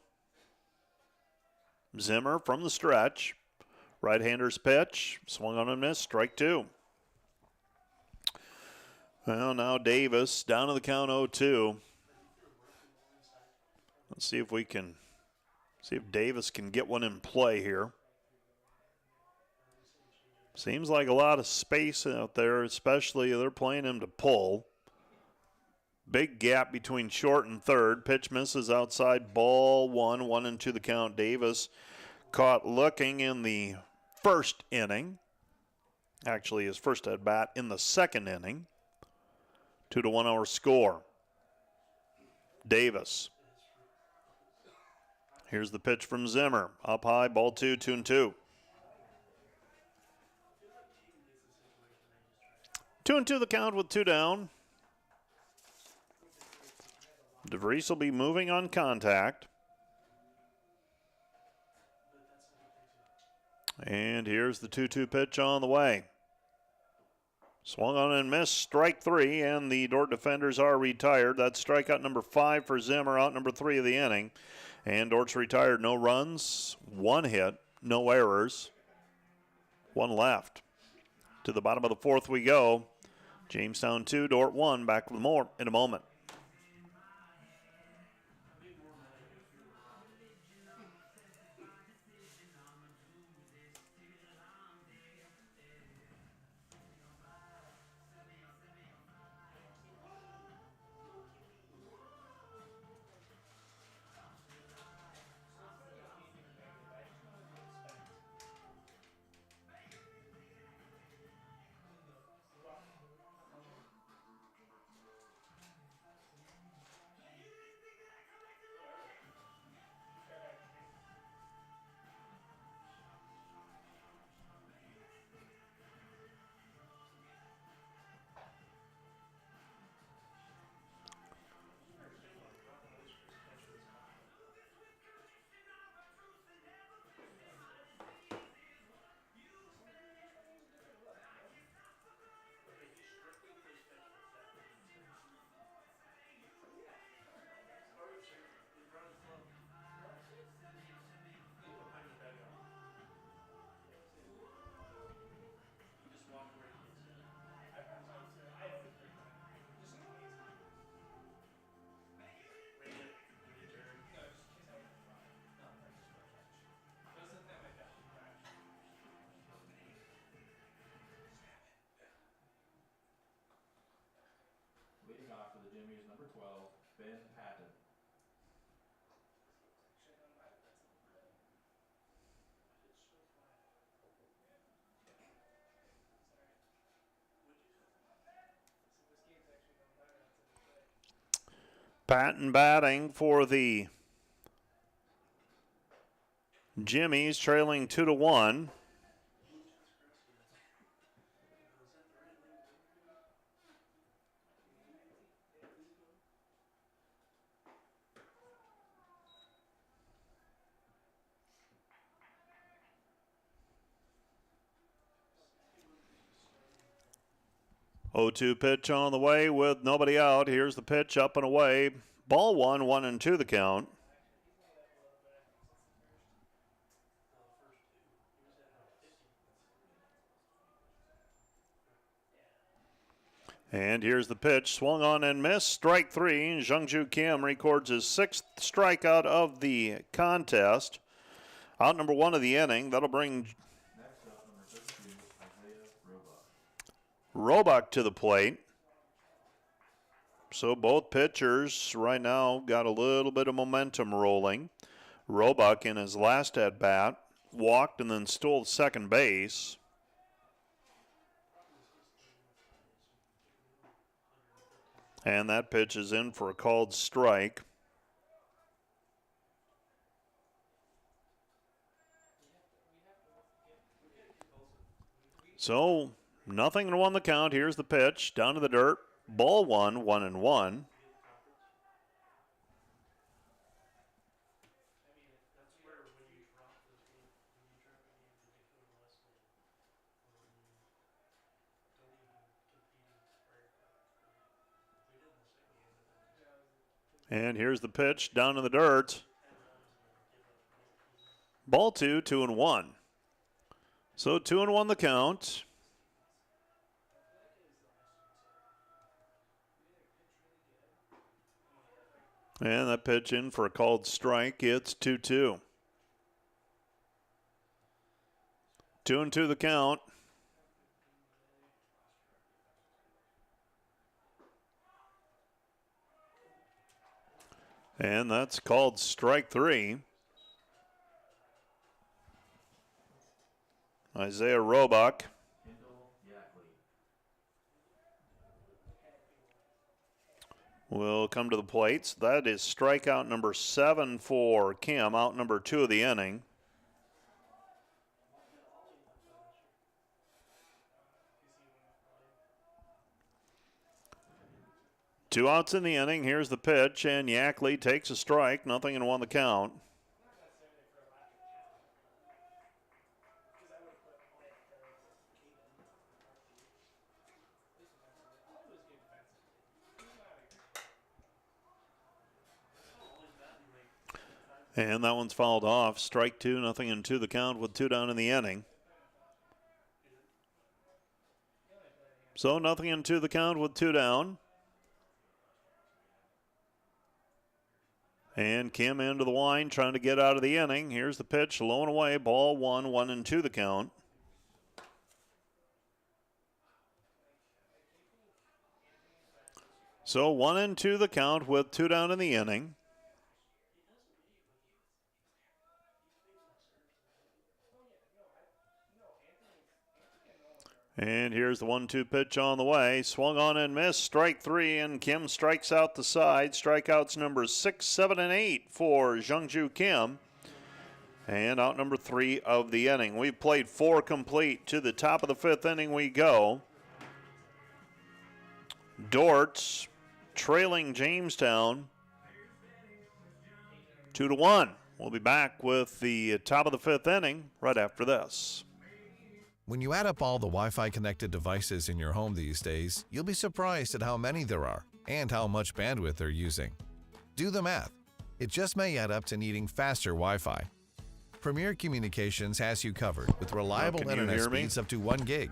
Zimmer from the stretch. Right-hander's pitch. Swung on and missed. Strike 2. Well, now Davis down to the count 0-2. Let's see if Davis can get one in play here. Seems like a lot of space out there, especially they're playing him to pull. Big gap between short and third. Pitch misses outside, ball 1-2 the count. Davis caught looking in the first inning. Actually, his first at bat in the second inning. 2-1 our score. Davis. Here's the pitch from Zimmer. Up high, ball 2, 2-2. 2-2 the count with 2 down. DeVries will be moving on contact. And here's the 2-2 pitch on the way. Swung on and missed, strike 3, and the Dordt defenders are retired. That's strikeout number 5 for Zimmer, out number 3 of the inning. And Dordt's retired. No runs, 1 hit, no errors, 1 left. To the bottom of the 4th we go. Jamestown 2, Dordt 1. Back with more in a moment. Leading off for the Jimmy is number 12, Ben Patton. Patton batting for the Jimmies, trailing 2-1. Oh-2 pitch on the way with nobody out. Here's the pitch up and away. Ball 1, 1-2 the count. And here's the pitch, swung on and missed, strike 3. Jungju Kim records his 6th strikeout of the contest. Out number 1 of the inning. That'll bring Roebuck to the plate. So both pitchers right now got a little bit of momentum rolling. Roebuck in his last at-bat walked and then stole second base. And that pitch is in for a called strike. So nothing to 1 the count. Here's the pitch down to the dirt. Ball 1, 1-1. And here's the pitch down in the dirt. Ball 2, 2-1. So 2-1 the count. And that pitch in for a called strike. It's 2-2. 2-2 the count. And that's called strike 3. Isaiah Roebuck. Will come to the plates. That is strikeout number 7 for Kim, out number 2 of the inning. 2 outs in the inning. Here's the pitch, and Yackley takes a strike. 0-1 the count. And that one's fouled off. Strike 2, 0-2 the count with 2 down in the inning. So 0-2 the count with 2 down. And Kim into the line trying to get out of the inning. Here's the pitch, low and away, ball 1, 1-2 the count. So 1-2 the count with 2 down in the inning. And here's the 1-2 pitch on the way. Swung on and missed. Strike 3, and Kim strikes out the side. Strikeouts numbers 6, 7, and 8 for Jungju Kim. And out number 3 of the inning. We've played 4 complete. To the top of the 5th inning we go. Dordt trailing Jamestown 2-1. We'll be back with the top of the 5th inning right after this. When you add up all the Wi-Fi connected devices in your home these days, you'll be surprised at how many there are and how much bandwidth they're using. Do the math. It just may add up to needing faster Wi-Fi. Premier Communications has you covered with reliable internet speeds up to 1 gig.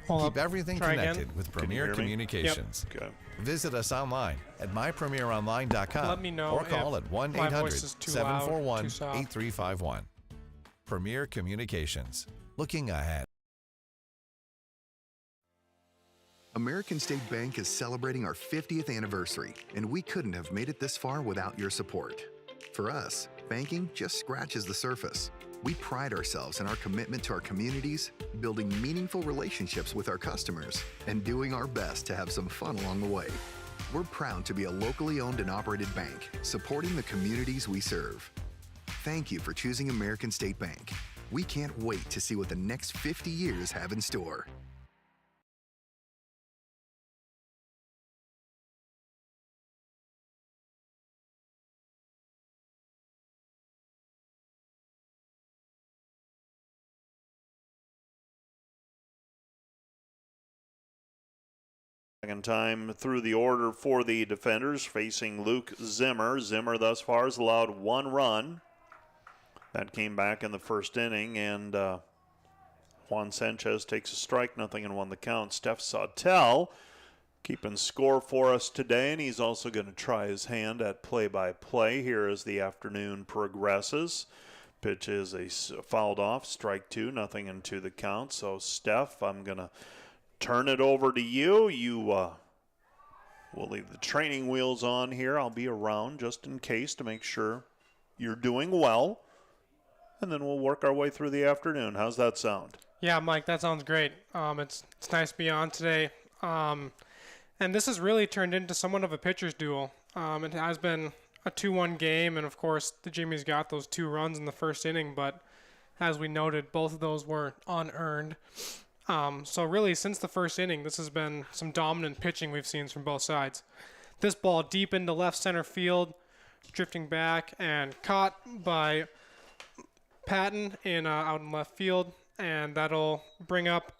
Keep everything connected with Premier Communications. Yep. Okay. Visit us online at mypremieronline.com Let me know or call at 1-800-741-8351. Premier Communications. Looking ahead. American State Bank is celebrating our 50th anniversary, and we couldn't have made it this far without your support. For us, banking just scratches the surface. We pride ourselves in our commitment to our communities, building meaningful relationships with our customers, and doing our best to have some fun along the way. We're proud to be a locally owned and operated bank, supporting the communities we serve. Thank you for choosing American State Bank. We can't wait to see what the next 50 years have in store. Second time through the order for the defenders, facing Luke Zimmer. Zimmer thus far has allowed 1 run. That came back in the first inning, and Juan Sanchez takes a strike, 0-1 the count. Steph Sawtell keeping score for us today, and he's also going to try his hand at play-by-play here as the afternoon progresses. Pitch is a fouled off, strike 2, 0-2 the count. So Steph, I'm going to turn it over to you. We'll leave the training wheels on here. I'll be around just in case to make sure you're doing well. And then we'll work our way through the afternoon. How's that sound? Yeah, Mike, that sounds great. It's nice to be on today. And this has really turned into somewhat of a pitcher's duel. It has been a 2-1 game, and of course the Jimmies got those 2 runs in the first inning, but as we noted, both of those were unearned. So really, since the first inning, this has been some dominant pitching we've seen from both sides. This ball deep into left center field, drifting back and caught by Patton out in left field, and that'll bring up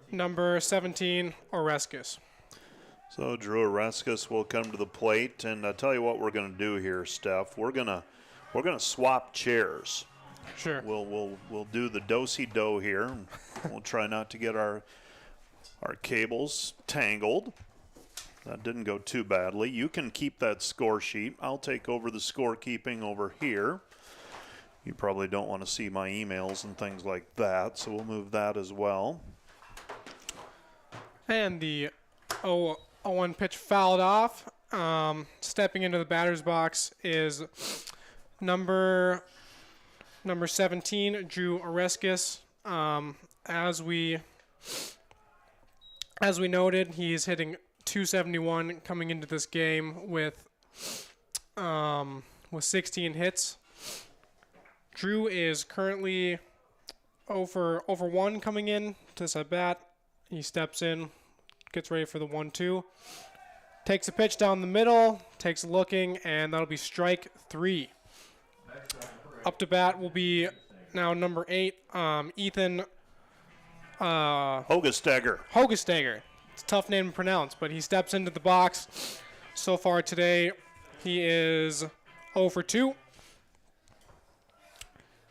number 17, Oreskes. So Drew Oreskes will come to the plate, and I'll tell you what we're going to do here, Steph. We're gonna swap chairs. Sure. We'll do the do-si-do here. We'll try not to get our cables tangled. That didn't go too badly. You can keep that score sheet. I'll take over the scorekeeping over here. You probably don't want to see my emails and things like that, so we'll move that as well. And the 0-1 pitch fouled off. Stepping into the batter's box is number 17, Drew Oreskes. As we noted, he's hitting .271 coming into this game with 16 hits. Drew is currently over 1 coming in to this at bat. He steps in, gets ready for the 1-2. Takes a pitch down the middle, takes a looking, and that'll be strike 3. Up to bat will be now number 8, Ethan Hogestegger. Hogestegger. It's a tough name to pronounce, but he steps into the box. So far today, he is 0 for 2.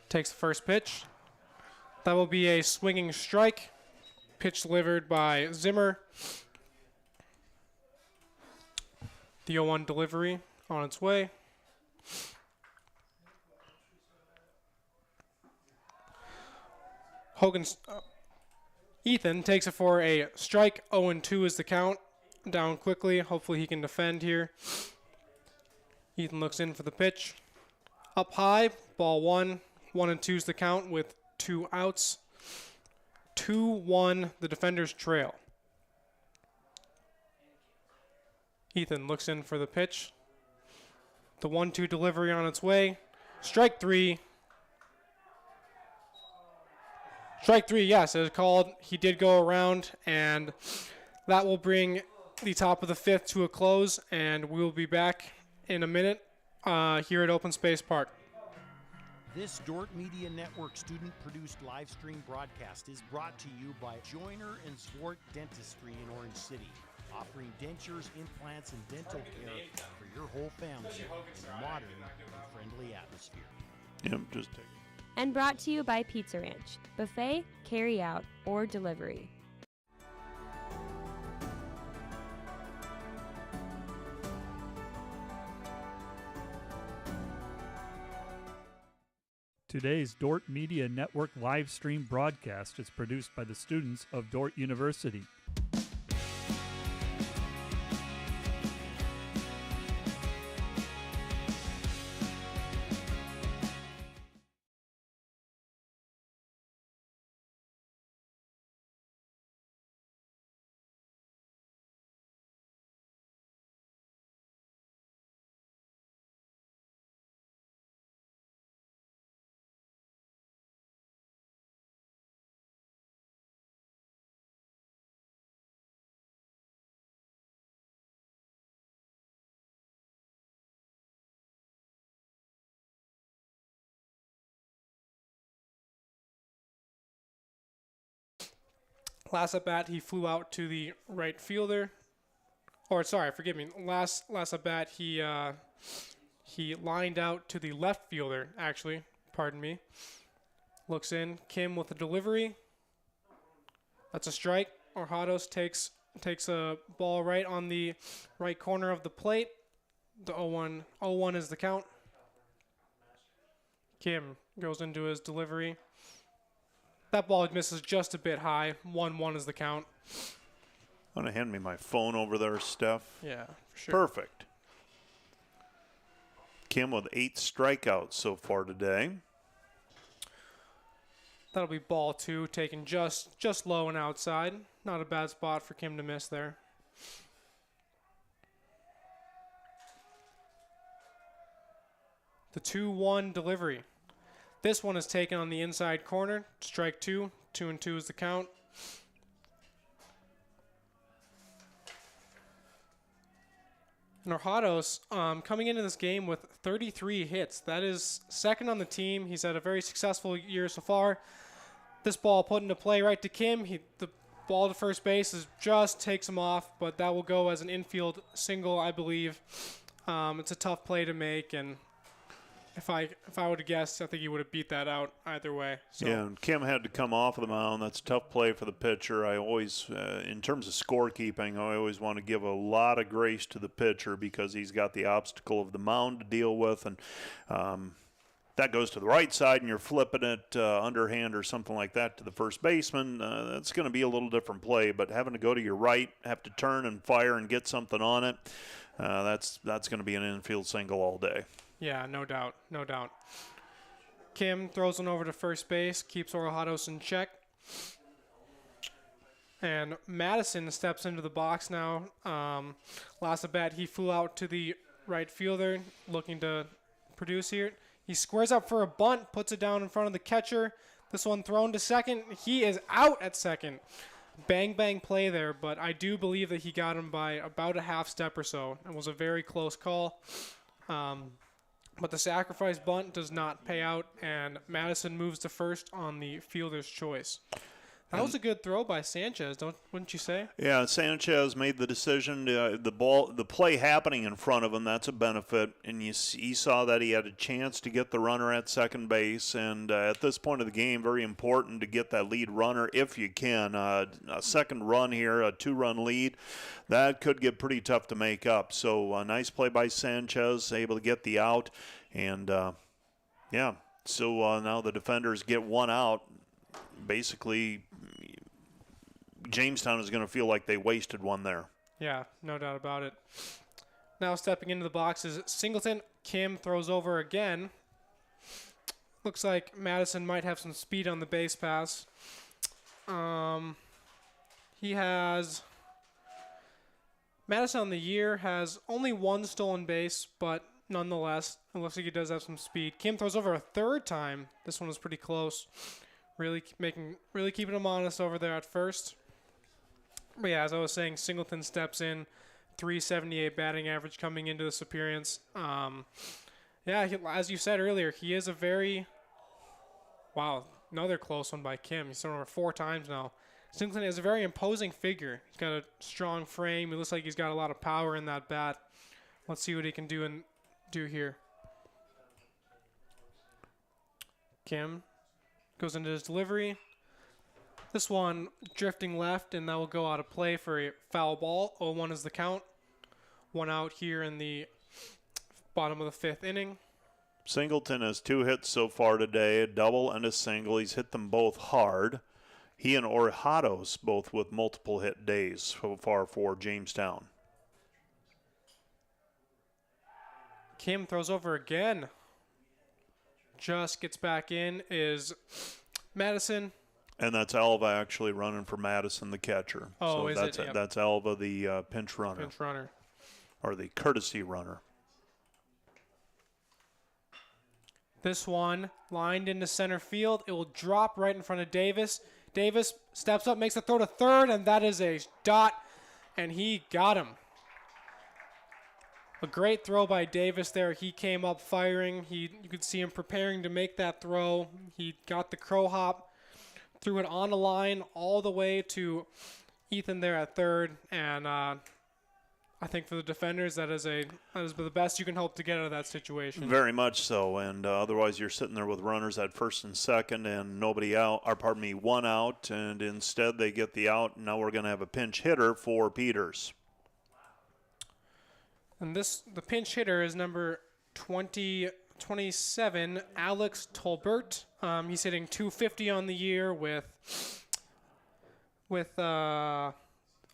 Takes the first pitch. That will be a swinging strike. Pitch delivered by Zimmer. The 0-1 delivery on its way. Ethan takes it for a strike. 0-2 is the count. Down quickly. Hopefully he can defend here. Ethan looks in for the pitch. Up high. Ball 1. 1-2 is the count with 2 outs. 2-1 the defenders trail. Ethan looks in for the pitch. The 1-2 delivery on its way. Strike 3. Strike 3, yes, it was called. He did go around, and that will bring the top of the 5th to a close, and we will be back in a minute here at Open Space Park. This Dordt Media Network student-produced live stream broadcast is brought to you by Joyner and Zwart Dentistry in Orange City, offering dentures, implants, and dental care for your whole family in a modern and friendly atmosphere. Yep, just take it. And brought to you by Pizza Ranch, buffet, carry out, or delivery. Today's Dordt Media Network live stream broadcast is produced by the students of Dordt University. Last at bat, he flew out to the right fielder. Or sorry, forgive me. Last at bat, he lined out to the left fielder. Actually, pardon me. Looks in. Kim with a delivery. That's a strike. Orhados takes a ball right on the right corner of the plate. The 0-1 is the count. Kim goes into his delivery. That ball misses just a bit high. 1-1 is the count. Want to hand me my phone over there, Steph? Yeah, for sure. Perfect. Kim with 8 strikeouts so far today. That'll be ball 2, taken just low and outside. Not a bad spot for Kim to miss there. The 2-1 delivery. This one is taken on the inside corner. Strike 2. 2-2 is the count. And Orhados coming into this game with 33 hits. That is second on the team. He's had a very successful year so far. This ball put into play right to Kim. The ball to first base just takes him off, but that will go as an infield single, I believe. It's a tough play to make, and if I would have guessed, I think he would have beat that out either way. So. Yeah, and Kim had to come off of the mound. That's a tough play for the pitcher. I always, in terms of scorekeeping, I always want to give a lot of grace to the pitcher because he's got the obstacle of the mound to deal with, and that goes to the right side, and you're flipping it underhand or something like that to the first baseman. That's going to be a little different play, but having to go to your right, have to turn and fire and get something on it, that's going to be an infield single all day. Yeah, no doubt. Kim throws one over to first base, keeps Orhados in check. And Madison steps into the box now. Last at bat, he flew out to the right fielder, looking to produce here. He squares up for a bunt, puts it down in front of the catcher. This one thrown to second. He is out at second. bang play there, but I do believe that he got him by about a half step or so. It was a very close call. But the sacrifice bunt does not pay out, and Madison moves to first on the fielder's choice. That was a good throw by Sanchez, wouldn't you say? Yeah, Sanchez made the decision. The play happening in front of him, that's a benefit. And he saw that he had a chance to get the runner at second base. And at this point of the game, very important to get that lead runner if you can. A second run here, a 2-run lead, that could get pretty tough to make up. So a nice play by Sanchez, able to get the out. And, so now the defenders get one out. Basically, Jamestown is going to feel like they wasted one there. Yeah, no doubt about it. Now stepping into the box is Singleton. Kim throws over again. Looks like Madison might have some speed on the base pass. Madison on the year has only one stolen base, but nonetheless, it looks like he does have some speed. Kim throws over a third time. This one was pretty close. Really keeping him honest over there at first. But yeah, as I was saying, Singleton steps in, 378 batting average coming into this appearance. As you said earlier, he is another close one by Kim. He's thrown over 4 times now. Singleton is a very imposing figure. He's got a strong frame. He looks like he's got a lot of power in that bat. Let's see what he can do here. Kim goes into his delivery. This one drifting left, and that will go out of play for a foul ball. 0-1 is the count. 1 out here in the bottom of the 5th inning. Singleton has 2 hits so far today, a double and a single. He's hit them both hard. He and Orijados both with multiple hit days so far for Jamestown. Kim throws over again. Just gets back in is Madison. And that's Alva actually running for Madison, the catcher. Oh, so that's Alva, the pinch runner. Pinch runner. Or the courtesy runner. This one lined into center field. It will drop right in front of Davis. Davis steps up, makes the throw to third, and that is a dot, and he got him. A great throw by Davis there. He came up firing. You could see him preparing to make that throw. He got the crow hop, threw it on the line all the way to Ethan there at third. And I think for the defenders, that is the best you can hope to get out of that situation. Very much so. And otherwise, you're sitting there with runners at first and second and one out. And instead, they get the out. And now we're going to have a pinch hitter for Peters. And the pinch hitter is number 27, Alex Tolbert. He's hitting .250 on the year with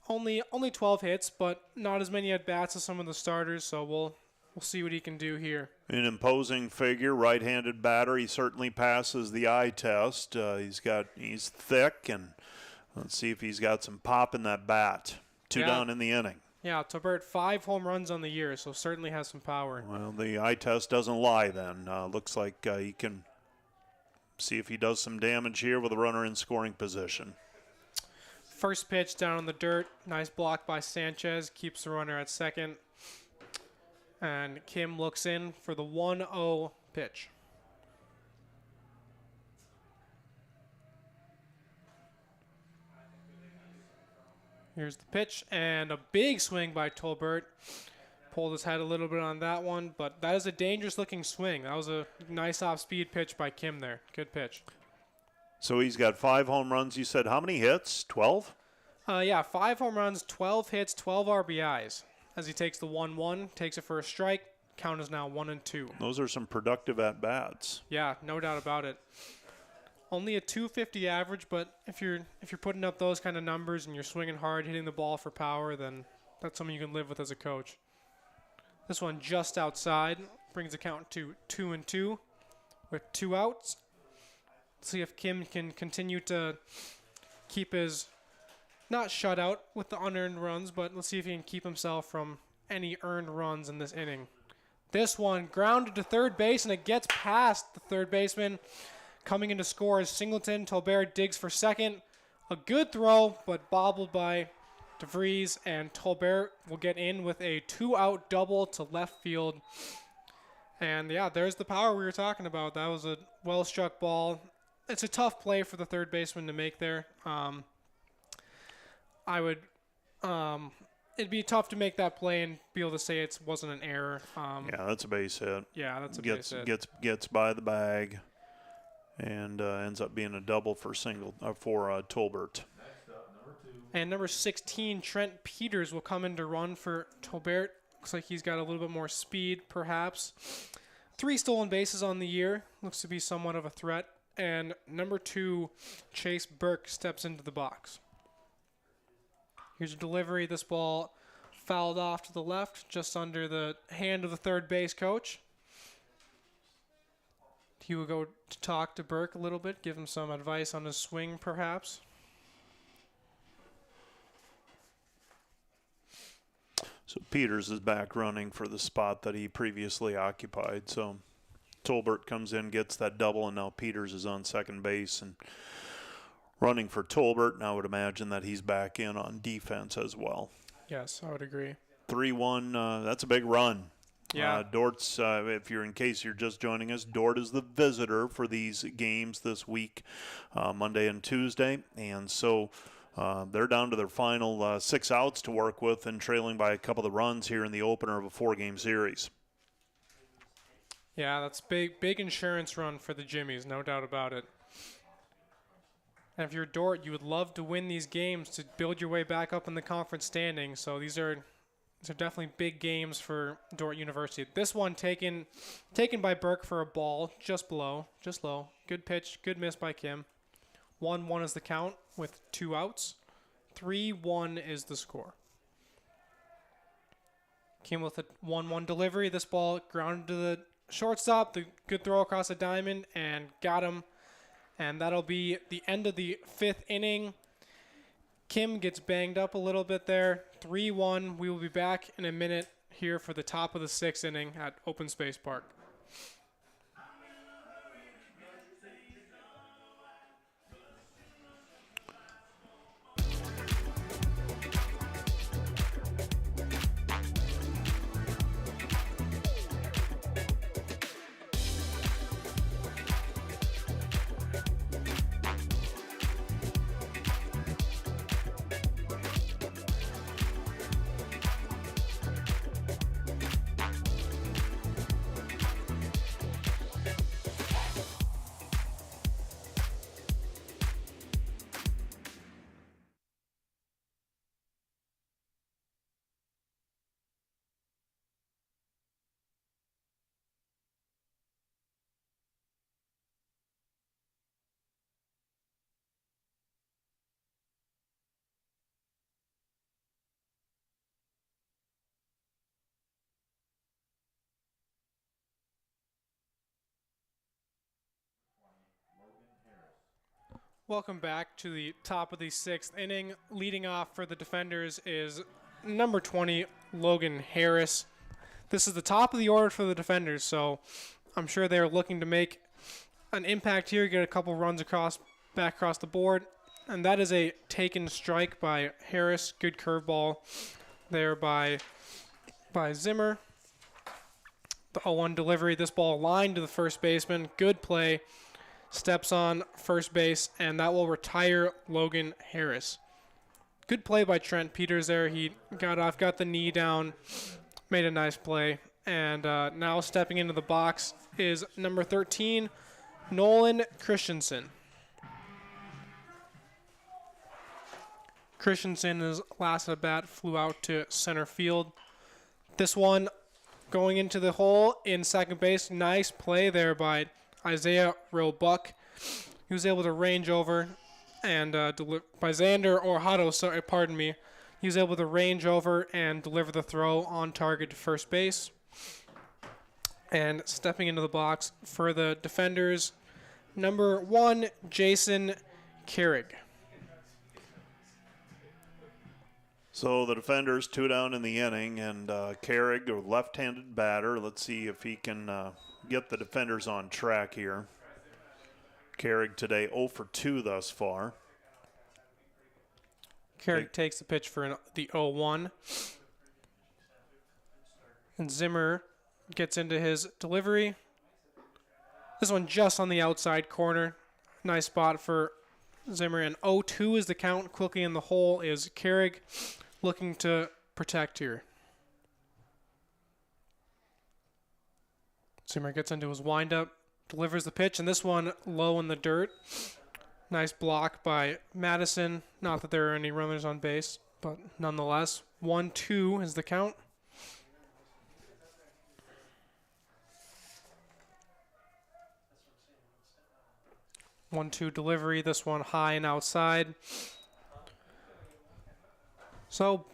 only 12 hits, but not as many at bats as some of the starters. So we'll see what he can do here. An imposing figure, right-handed batter. He certainly passes the eye test. He's thick, and let's see if he's got some pop in that bat. 2 down in the inning. Yeah, Tolbert 5 home runs on the year, so certainly has some power. Well, the eye test doesn't lie then. Looks like he can see if he does some damage here with a runner in scoring position. First pitch down in the dirt. Nice block by Sanchez. Keeps the runner at second. And Kim looks in for the 1-0 pitch. Here's the pitch, and a big swing by Tolbert. Pulled his head a little bit on that one, but that is a dangerous-looking swing. That was a nice off-speed pitch by Kim there. Good pitch. So he's got 5 home runs. You said how many hits? 12? 5 home runs, 12 hits, 12 RBIs. As he takes the 1-1, takes it for a strike. Count is now 1-2. Those are some productive at-bats. Yeah, no doubt about it. Only a .250 average, but if you're putting up those kind of numbers and you're swinging hard, hitting the ball for power, then that's something you can live with as a coach. This one just outside brings the count to 2-2 with 2 outs. Let's see if Kim can continue to keep his not shutout with the unearned runs, but let's see if he can keep himself from any earned runs in this inning. This one grounded to third base, and it gets past the third baseman. Coming in to score is Singleton. Tolbert digs for second. A good throw, but bobbled by DeVries, and Tolbert will get in with a 2-out double to left field. And yeah, there's the power we were talking about. That was a well-struck ball. It's a tough play for the third baseman to make there. It'd be tough to make that play and be able to say it wasn't an error. Yeah, that's a base hit. Yeah, that's a base hit. Gets by the bag, and ends up being a double for Tolbert. And number 16, Trent Peters, will come in to run for Tolbert. Looks like he's got a little bit more speed, perhaps. 3 stolen bases on the year. Looks to be somewhat of a threat. And number 2, Chase Burke, steps into the box. Here's a delivery. This ball fouled off to the left, just under the hand of the third base coach. He will go to talk to Burke a little bit, give him some advice on his swing, perhaps. So Peters is back running for the spot that he previously occupied. So Tolbert comes in, gets that double, and now Peters is on second base and running for Tolbert. And I would imagine that he's back in on defense as well. Yes, I would agree. 3-1, that's a big run. Yeah. Dordt's, in case you're just joining us, Dordt is the visitor for these games this week, Monday and Tuesday. And so they're down to their final 6 outs to work with and trailing by a couple of runs here in the opener of a 4-game series. Yeah, that's big insurance run for the Jimmies, no doubt about it. And if you're Dordt, you would love to win these games to build your way back up in the conference standing. So these are definitely big games for Dordt University. This one taken by Burke for a ball just low. Good pitch, good miss by Kim. 1-1 is the count with 2 outs. 3-1 is the score. Kim with a 1-1 delivery. This ball grounded to the shortstop. The good throw across the diamond and got him. And that'll be the end of the 5th inning. Kim gets banged up a little bit there. 3-1. We will be back in a minute here for the top of the 6th inning at Open Space Park. Welcome back to the top of the 6th inning. Leading off for the defenders is number 20, Logan Harris. This is the top of the order for the defenders, so I'm sure they're looking to make an impact here, get a couple runs back across the board. And that is a taken strike by Harris. Good curveball there by Zimmer. The 0-1 delivery. This ball lined to the first baseman. Good play. Steps on first base, and that will retire Logan Harris. Good play by Trent Peters there. He got the knee down, made a nice play. And now stepping into the box is number 13, Nolan Christensen. Christensen, his last at bat, flew out to center field. This one going into the hole in second base. Nice play there by Isaiah Roebuck. He was able to range over and by Xander Orhado, pardon me. He was able to range over and deliver the throw on target to first base. And stepping into the box for the defenders, number 1, Jason Carrig. So the defenders 2 down in the inning, and Carrig, a left-handed batter. Let's see if he can get the defenders on track here. Carrig today 0 for 2 thus far. Carrick takes the pitch for the 0-1. And Zimmer gets into his delivery. This one just on the outside corner. Nice spot for Zimmer. And 0-2 is the count. Quickly in the hole is Carrick looking to protect here. Zimmer gets into his windup, delivers the pitch, and this one low in the dirt. Nice block by Madison. Not that there are any runners on base, but nonetheless, 1-2 is the count. One-two delivery. This one high and outside. So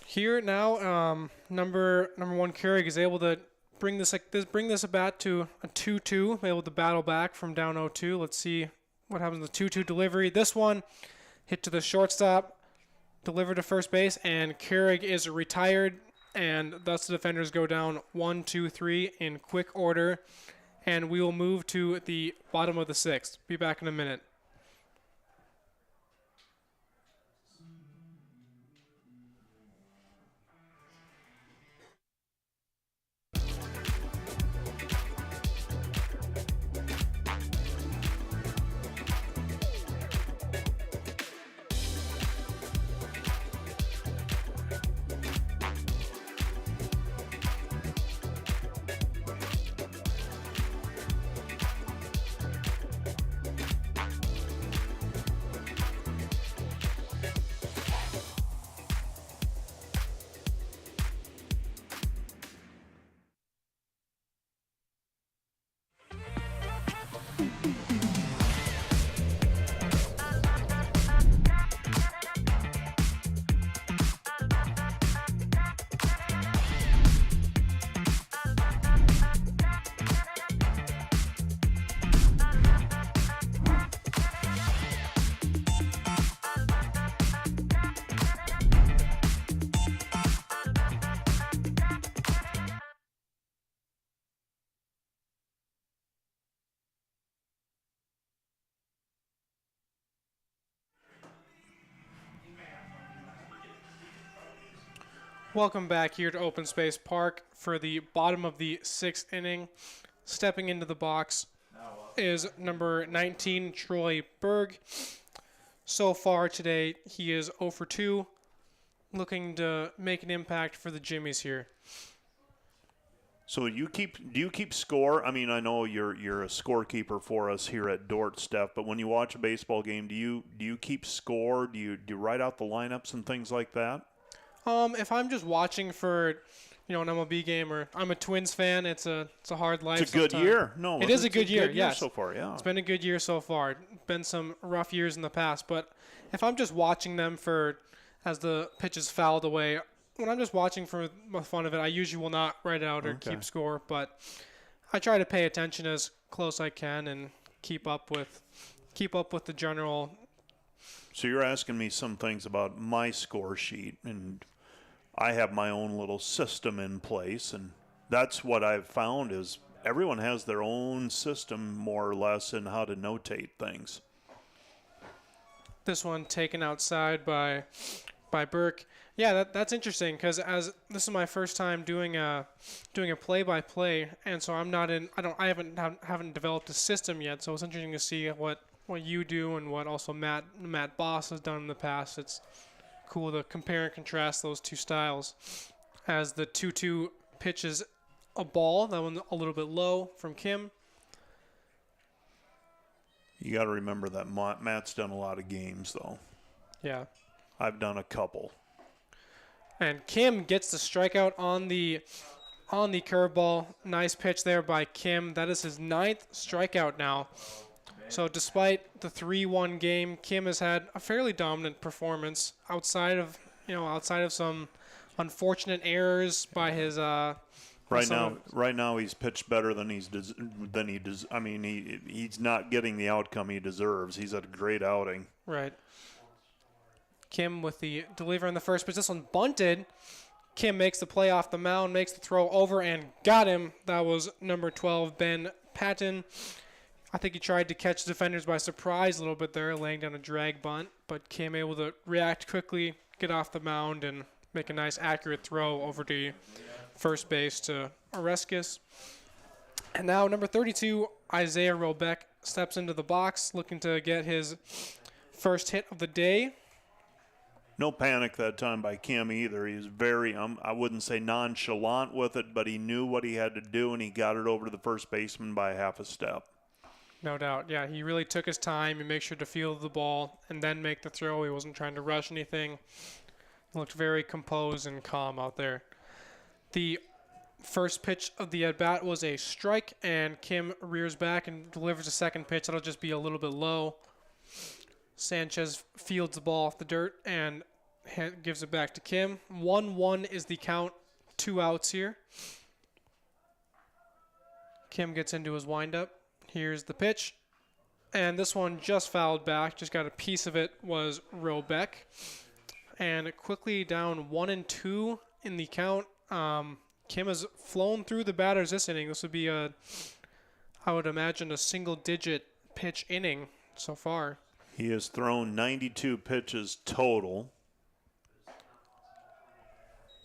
here now, number one Carrick is able to bring this bat to a 2-2. Able to battle back from down 0-2. Let's see what happens with the 2-2 delivery. This one hit to the shortstop, delivered to first base, and Carrick is retired, and thus the defenders go down 1, 2, 3 in quick order, and we will move to the bottom of the sixth. Be back in a minute. Welcome back here to Open Space Park for the bottom of the sixth inning. Stepping into the box is number 19, Troy Berg. So far today, he is 0 for 2, looking to make an impact for the Jimmies here. So do you keep score? I mean, I know you're a scorekeeper for us here at Dordt, Steph, but when you watch a baseball game, do you keep score? Do you write out the lineups and things like that? If I'm just watching for, an MLB game, or I'm a Twins fan, it's a hard life. It's a good year. No, it is a good year. Yes, so far. Yeah, it's been a good year so far. Been some rough years in the past, but if I'm just watching them as the pitch is fouled away, when I'm just watching for the fun of it, I usually will not write out or keep score, but I try to pay attention as close I can and keep up with the general. So you're asking me some things about my score sheet, and I have my own little system in place, and that's what I've found is everyone has their own system more or less in how to notate things. This one taken outside by Burke. Yeah, that's interesting because as this is my first time doing a play-by-play, and so I haven't developed a system yet. So it's interesting to see what you do and what also Matt Boss has done in the past. It's cool to compare and contrast those two styles. As the 2-2 pitches a ball, that one a little bit low from Kim. You got to remember that Matt's done a lot of games, though. Yeah. I've done a couple. And Kim gets the strikeout on the curveball. Nice pitch there by Kim. That is his 9th strikeout now. So despite the 3-1 game, Kim has had a fairly dominant performance outside of some unfortunate errors by his. Right now he's pitched better than he does. I mean, he's not getting the outcome he deserves. He's had a great outing. Right. Kim with the delivery on the first pitch. This one bunted. Kim makes the play off the mound, makes the throw over, and got him. That was number 12, Ben Patton. I think he tried to catch defenders by surprise a little bit there, laying down a drag bunt, but Kim able to react quickly, get off the mound, and make a nice accurate throw over to first base to Oreskes. And now number 32, Isaiah Robeck, steps into the box looking to get his first hit of the day. No panic that time by Kim either. He was very, I wouldn't say nonchalant with it, but he knew what he had to do, and he got it over to the first baseman by half a step. No doubt. Yeah, he really took his time and made sure to field the ball and then make the throw. He wasn't trying to rush anything. He looked very composed and calm out there. The first pitch of the at-bat was a strike, and Kim rears back and delivers a second pitch. That'll just be a little bit low. Sanchez fields the ball off the dirt and gives it back to Kim. 1-1 is the count. 2 outs here. Kim gets into his windup. Here's the pitch. And this one just fouled back. Just got a piece of it, was Robeck. And quickly down 1-2 in the count. Kim has flown through the batters this inning. This would be I would imagine, a single-digit pitch inning so far. He has thrown 92 pitches total.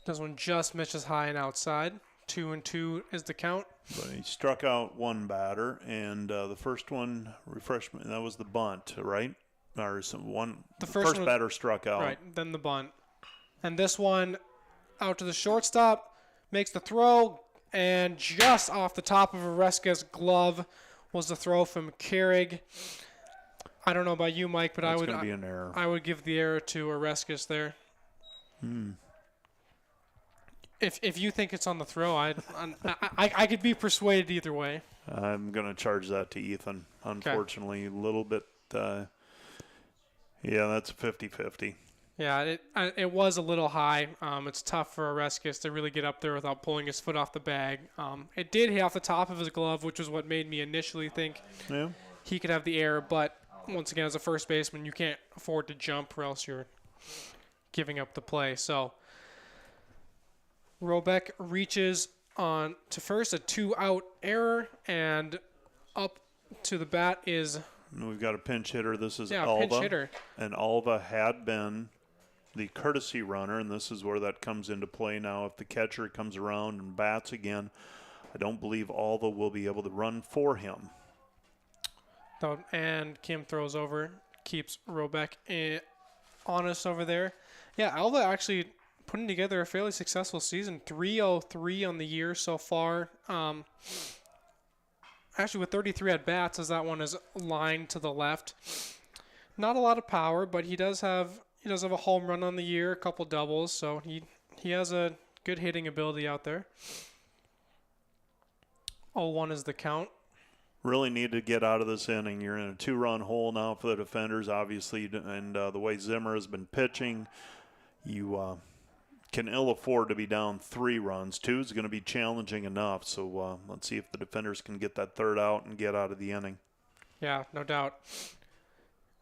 This one just misses high and outside. 2-2 is the count. But he struck out one batter, and the first one, refreshment, that was the bunt, right? Or the first batter struck out. Right, then the bunt. And this one out to the shortstop, makes the throw, and just off the top of Oreskes' glove was the throw from Carrig. I don't know about you, Mike, but That's going to be an error. I would give the error to Oreskes there. If you think it's on the throw, I could be persuaded either way. I'm going to charge that to Ethan. Unfortunately, a little bit. Yeah, that's 50-50. Yeah, it was a little high. It's tough for Oreskes to really get up there without pulling his foot off the bag. It did hit off the top of his glove, which was what made me initially think he could have the error. But once again, as a first baseman, you can't afford to jump or else you're giving up the play. So Robeck reaches on to first, a 2-out error, and up to the bat is... We've got a pinch hitter. This is Alva. Pinch hitter. And Alva had been the courtesy runner, and this is where that comes into play now. If the catcher comes around and bats again, I don't believe Alva will be able to run for him. And Kim throws over, keeps Robeck honest over there. Yeah, Alva actually putting together a fairly successful season. 303 on the year so far. Actually, with 33 at-bats, as that one is lined to the left. Not a lot of power, but he does have a home run on the year, a couple doubles, so he has a good hitting ability out there. 0-1 is the count. Really need to get out of this inning. You're in a 2-run hole now for the defenders, obviously, and the way Zimmer has been pitching, you can ill afford to be down 3 runs. 2 is going to be challenging enough, so let's see if the defenders can get that third out and get out of the inning. Yeah, no doubt.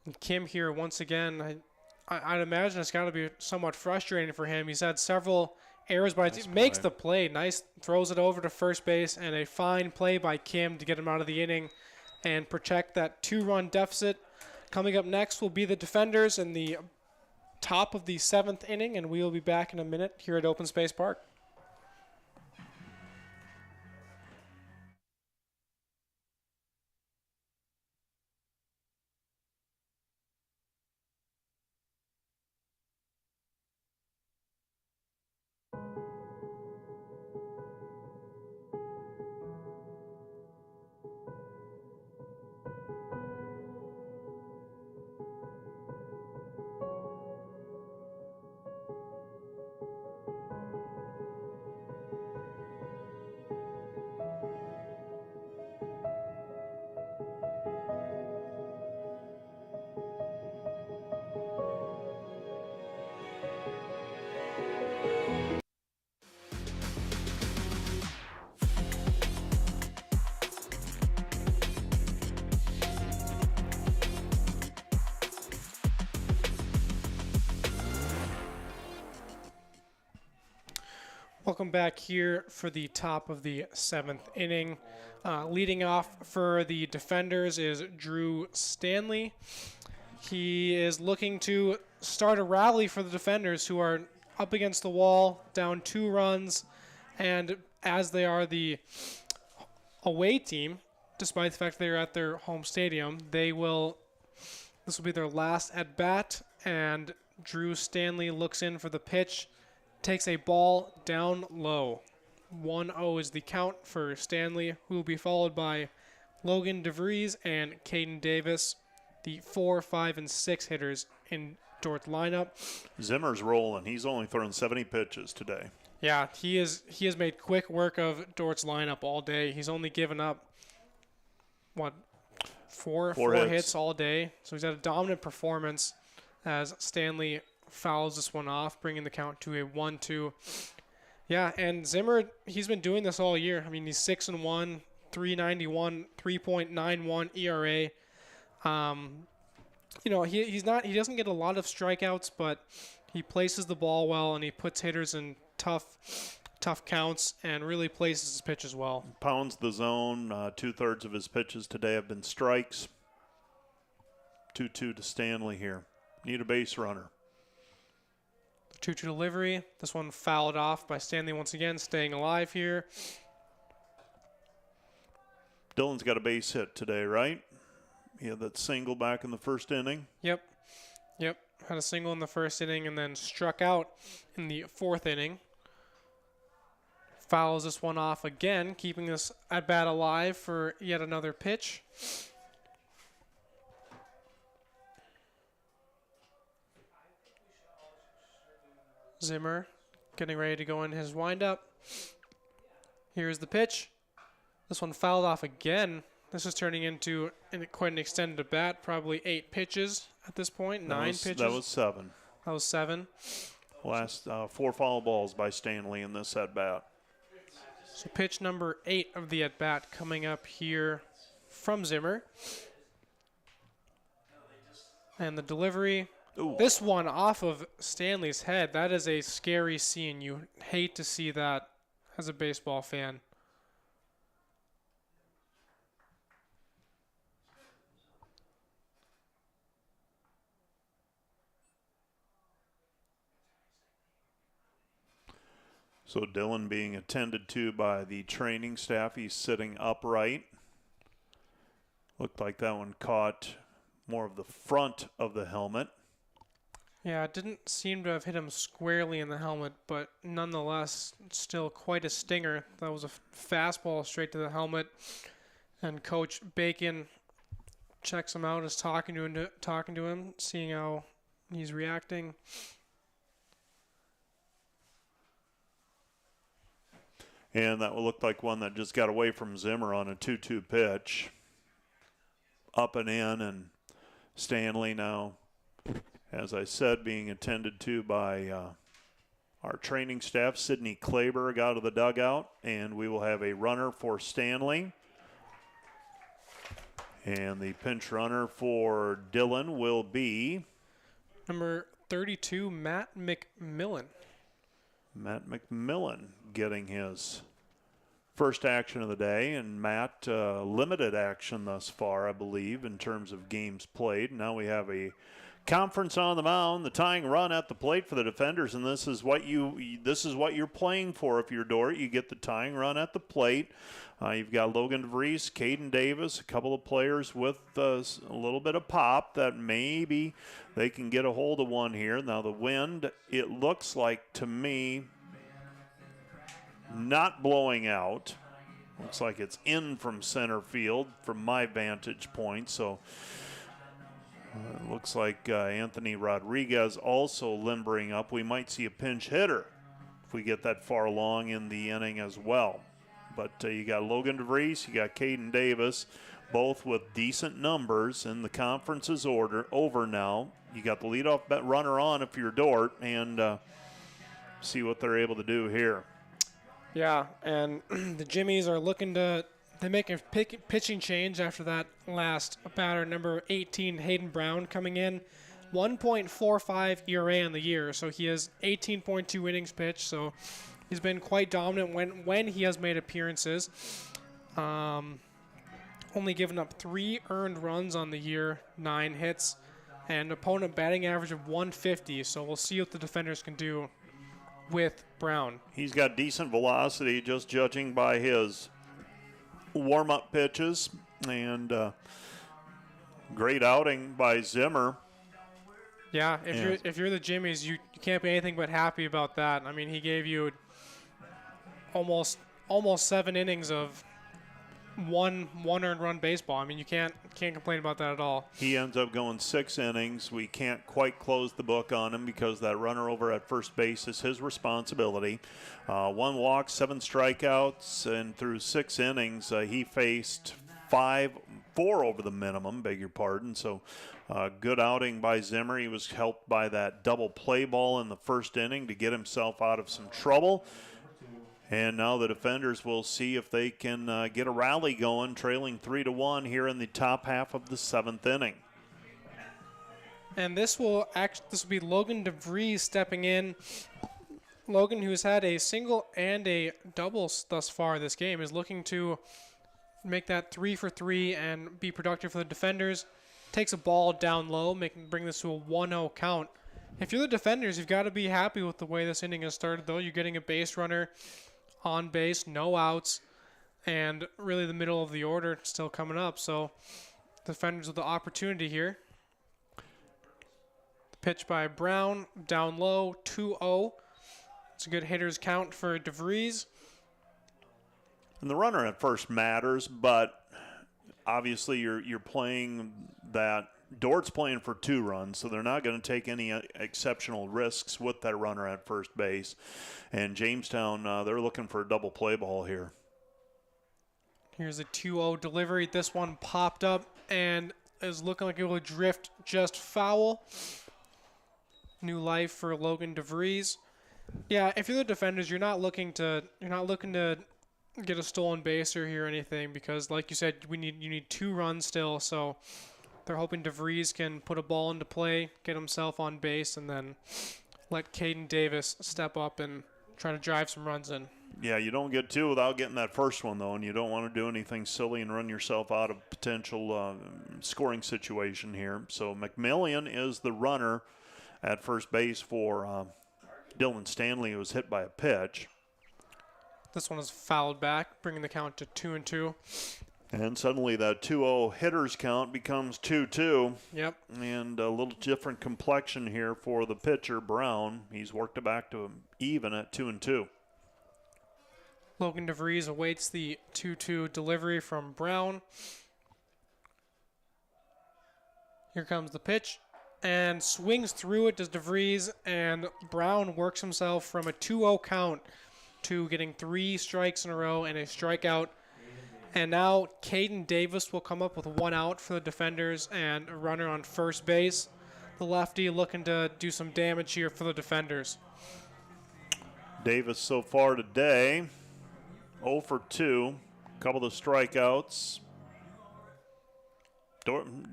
And Kim here, once again, I'd imagine it's got to be somewhat frustrating for him. He's had several errors, but he makes the play. Nice, throws it over to first base, and a fine play by Kim to get him out of the inning and protect that 2-run deficit. Coming up next will be the defenders in the top of the 7th inning, and we will be back in a minute here at Open Space Park. Welcome back here for the top of the 7th inning. Leading off for the defenders is Drew Stanley. He is looking to start a rally for the defenders, who are up against the wall, down 2 runs, and as they are the away team, despite the fact they're at their home stadium, this will be their last at bat, and Drew Stanley looks in for the pitch, takes a ball down low. 1-0 is the count for Stanley, who will be followed by Logan DeVries and Caden Davis, the 4, 5, and 6 hitters in Dordt's lineup. Zimmer's rolling. He's only thrown 70 pitches today. Yeah, he has made quick work of Dordt's lineup all day. He's only given up, four hits all day. So he's had a dominant performance as Stanley fouls this one off, bringing the count to a 1-2. Yeah, and Zimmer, he's been doing this all year. I mean, he's 6-1, 391, 3.91 ERA. He doesn't get a lot of strikeouts, but he places the ball well, and he puts hitters in tough counts and really places his pitches well. Pounds the zone. 2/3 of his pitches today have been strikes. 2-2 to Stanley here. Need a base runner. 2-2 delivery. This one fouled off by Stanley once again, staying alive here. Dylan's got a base hit today, right? He had that single back in the first inning. Yep. Had a single in the first inning and then struck out in the 4th inning. Fouls this one off again, keeping this at bat alive for yet another pitch. Zimmer getting ready to go in his windup. Here's the pitch. This one fouled off again. This is turning into quite an extended at bat, probably 8 pitches at this point, 9 pitches. That was 7. That was 7. Last 4 foul balls by Stanley in this at bat. So pitch number 8 of the at bat coming up here from Zimmer. And the delivery. Ooh. This one off of Stanley's head. That is a scary scene. You hate to see that as a baseball fan. So Dylan being attended to by the training staff. He's sitting upright. Looked like that one caught more of the front of the helmet. Yeah, it didn't seem to have hit him squarely in the helmet, but nonetheless, still quite a stinger. That was a fastball straight to the helmet. And Coach Bacon checks him out, is talking to him, seeing how he's reacting. And that looked like one that just got away from Zimmer on a 2-2 pitch. Up and in, and Stanley now, as I said, being attended to by our training staff. Sidney Klaber got out of the dugout, and we will have a runner for Stanley. And the pinch runner for Dylan will be number 32, Matt McMillan. Matt McMillan getting his first action of the day, and Matt, limited action thus far, I believe, in terms of games played. Now we have a conference on the mound, the tying run at the plate for the defenders, and this is what you're playing for. If you're Dordt, you get the tying run at the plate. You've got Logan DeVries, Caden Davis, a couple of players with a little bit of pop that maybe they can get a hold of one here. Now the wind, it looks like to me, not blowing out. Looks like it's in from center field from my vantage point. So it looks like Anthony Rodriguez also limbering up. We might see a pinch hitter if we get that far along in the inning as well. But you got Logan DeVries, you got Caden Davis, both with decent numbers, and the conference is over now. You got the leadoff runner on if you're Dordt, and see what they're able to do here. Yeah, and the Jimmies are looking to make a pitching change after that last batter, number 18, Hayden Brown, coming in. 1.45 ERA on the year, so he has 18.2 innings pitched, so He's been quite dominant when he has made appearances. Only given up 3 earned runs on the year, 9 hits, and opponent batting average of 150. So we'll see what the defenders can do with Brown. He's got decent velocity, just judging by his warm-up pitches, and great outing by Zimmer. Yeah, if you're the Jimmies, you can't be anything but happy about that. I mean, he gave you almost 7 innings of one earned run baseball. I mean, you can't complain about that at all. He ends up going 6 innings. We can't quite close the book on him because that runner over at first base is his responsibility. 1 walk, 7 strikeouts, and through 6 innings, he faced 4 over the minimum, beg your pardon. So good outing by Zimmer. He was helped by that double play ball in the first inning to get himself out of some trouble. And now the defenders will see if they can get a rally going, trailing 3-1 here in the top half of the 7th inning. And this will be Logan DeVries stepping in. Logan, who's had a single and a double thus far this game, is looking to make that 3 for 3 and be productive for the defenders. Takes a ball down low, bring this to a 1-0 count. If you're the defenders, you've got to be happy with the way this inning has started, though. You're getting a base runner on base, no outs, and really the middle of the order still coming up. So defenders with the opportunity here. Pitch by Brown, down low, 2-0. It's a good hitter's count for DeVries. And the runner at first matters, but obviously you're playing that. Dordt's playing for 2 runs, so they're not going to take any exceptional risks with that runner at first base. And Jamestown, they're looking for a double play ball here. Here's a 2-0 delivery. This one popped up and is looking like it will drift just foul. New life for Logan DeVries. Yeah, if you're the defenders, you're not looking to get a stolen base or here or anything, because like you said, you need 2 runs still. So they're hoping DeVries can put a ball into play, get himself on base, and then let Caden Davis step up and try to drive some runs in. Yeah, you don't get 2 without getting that first one, though, and you don't want to do anything silly and run yourself out of potential scoring situation here. So McMillian is the runner at first base for Dylan Stanley, who was hit by a pitch. This one is fouled back, bringing the count to 2-2. And suddenly that 2-0 hitters count becomes 2-2. Yep. And a little different complexion here for the pitcher, Brown. He's worked it back to even at 2-2. Logan DeVries awaits the 2-2 delivery from Brown. Here comes the pitch. And swings through it, does DeVries, and Brown works himself from a 2-0 count to getting 3 strikes in a row and a strikeout. And now Caden Davis will come up with 1 out for the defenders and a runner on first base. The lefty looking to do some damage here for the defenders. Davis so far today, 0 for 2, a couple of strikeouts.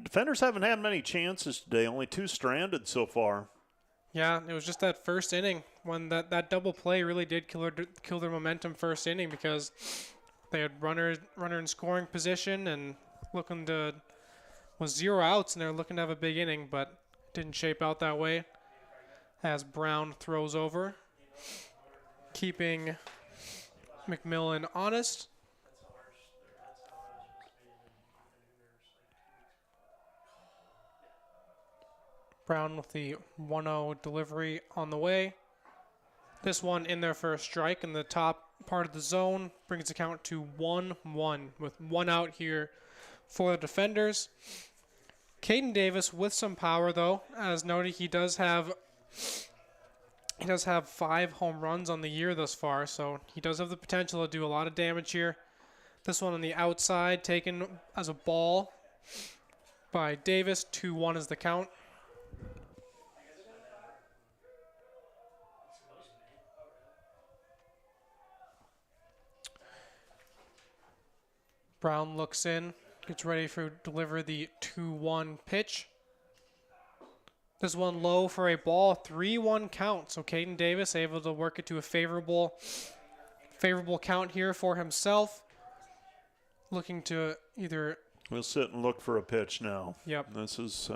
Defenders haven't had many chances today, only 2 stranded so far. Yeah, it was just that first inning when that double play really did kill their momentum first inning, because they had runner in scoring position and was 0 outs, and they're looking to have a big inning, but it didn't shape out that way as Brown throws over, keeping McMillan honest. Brown with the 1-0 delivery on the way. This one in there for a strike in the top part of the zone, brings the count to 1-1 with 1 out here for the defenders. Caden Davis with some power, though. As noted, he does have 5 home runs on the year thus far, so he does have the potential to do a lot of damage here. This one on the outside, taken as a ball by Davis. 2-1 is the count. Brown looks in, gets ready for deliver the 2-1 pitch. This one low for a ball, 3-1 count. So Caden Davis able to work it to a favorable count here for himself. Looking to either... We'll sit and look for a pitch now. Yep. This is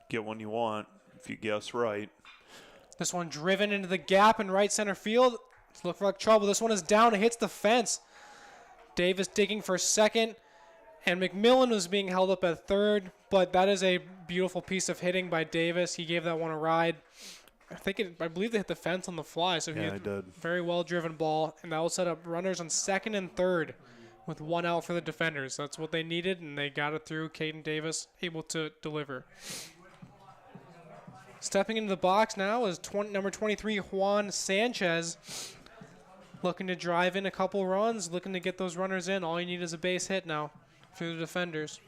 get one you want if you guess right. This one driven into the gap in right center field. Let's look for like trouble. This one is down. It hits the fence. Davis digging for second. And McMillan was being held up at third. But that is a beautiful piece of hitting by Davis. He gave that one a ride. I believe they hit the fence on the fly. So yeah, he did. Very well driven ball. And that will set up runners on second and third with one out for the defenders. That's what they needed, and they got it through. Caden Davis able to deliver. Stepping into the box now is number 23, Juan Sanchez. Looking to drive in a couple runs, looking to get those runners in. All you need is a base hit now for the defenders.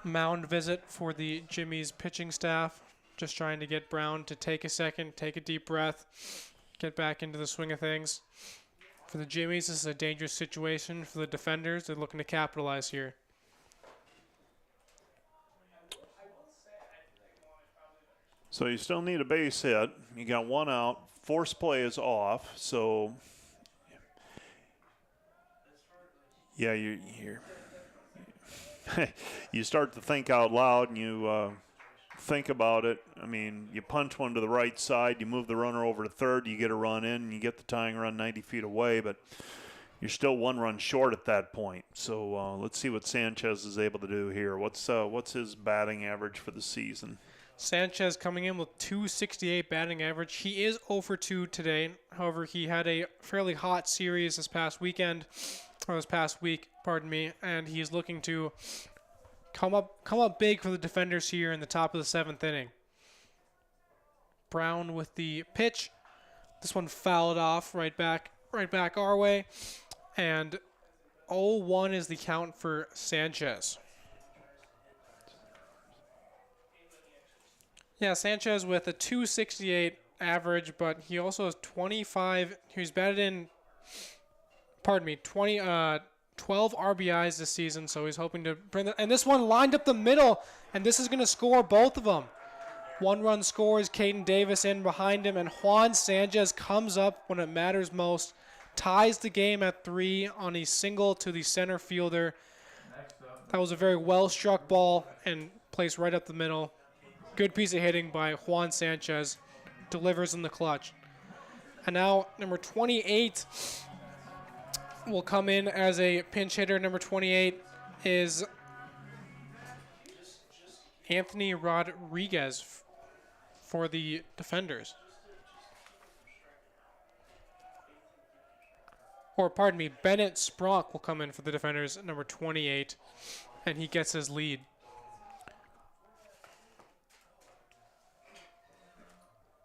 Mound visit for the Jimmy's pitching staff. Just trying to get Brown to take a second, take a deep breath, get back into the swing of things. For the Jimmies, this is a dangerous situation. For the defenders, they're looking to capitalize here. So you still need a base hit. You got one out. Force play is off. So, yeah, you're you start to think out loud and you think about it. I mean, you punch one to the right side, you move the runner over to third, you get a run in, and you get the tying run 90 feet away, but you're still one run short at that point. So let's see what Sanchez is able to do here. What's his batting average for the season? Sanchez coming in with .268 batting average. He is 0 for 2 today. However, he had a fairly hot series this past week, and he's looking to come up big for the defenders here in the top of the 7th inning. Brown with the pitch. This one fouled off right back our way. And 0-1 is the count for Sanchez. Yeah, Sanchez with a .268 average, but he also has 12 RBIs this season, so he's hoping to bring that. And this one lined up the middle, and this is going to score both of them. 1-run scores, Caden Davis in behind him, and Juan Sanchez comes up when it matters most, ties the game at 3 on a single to the center fielder. That was a very well-struck ball and placed right up the middle. Good piece of hitting by Juan Sanchez. Delivers in the clutch. And now number 28 will come in as a pinch hitter. Number 28 is Anthony Rodriguez for the defenders. Bennett Spronk will come in for the defenders at number 28, and he gets his lead.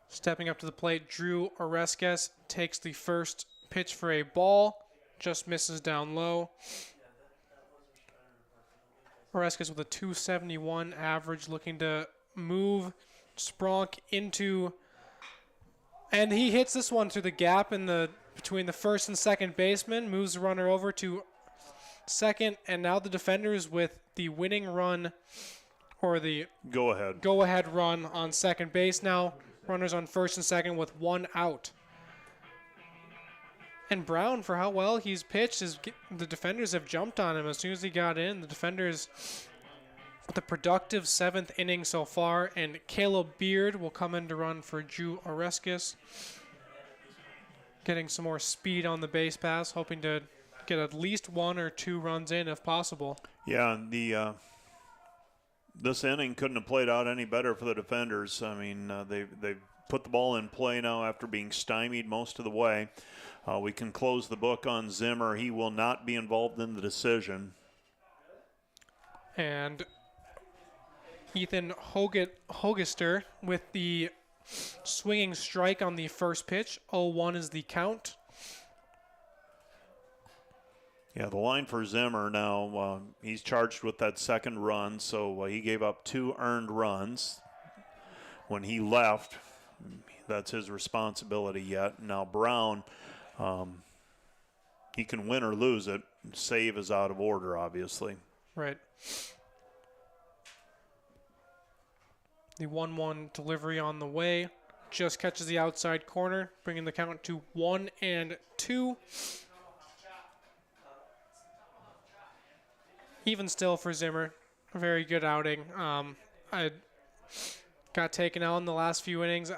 Stepping up to the plate, Drew Oreskes takes the first pitch for a ball. Just misses down low. Oreskes with a .271 average, looking to move Spronk into, and he hits this one through the gap between the first and second baseman, moves the runner over to second, and now the defenders with the winning run, or the go ahead run on second base now. Runners on first and second with one out. And Brown, for how well he's pitched, the defenders have jumped on him as soon as he got in. The defenders with a productive 7th inning so far, and Caleb Beard will come in to run for Drew Oreskes. Getting some more speed on the base pass, hoping to get at least 1 or 2 runs in if possible. Yeah, this inning couldn't have played out any better for the defenders. I mean, they've put the ball in play now after being stymied most of the way. We can close the book on Zimmer. He will not be involved in the decision. And Ethan Hogester with the swinging strike on the first pitch. 0-1 is the count. Yeah, the line for Zimmer now, he's charged with that second run, so he gave up 2 earned runs. When he left, that's his responsibility yet. Now Brown, he can win or lose it. Save is out of order, obviously. Right. The 1-1 delivery on the way. Just catches the outside corner, bringing the count to 1-2. Even still for Zimmer. A very good outing. I got taken out in the last few innings.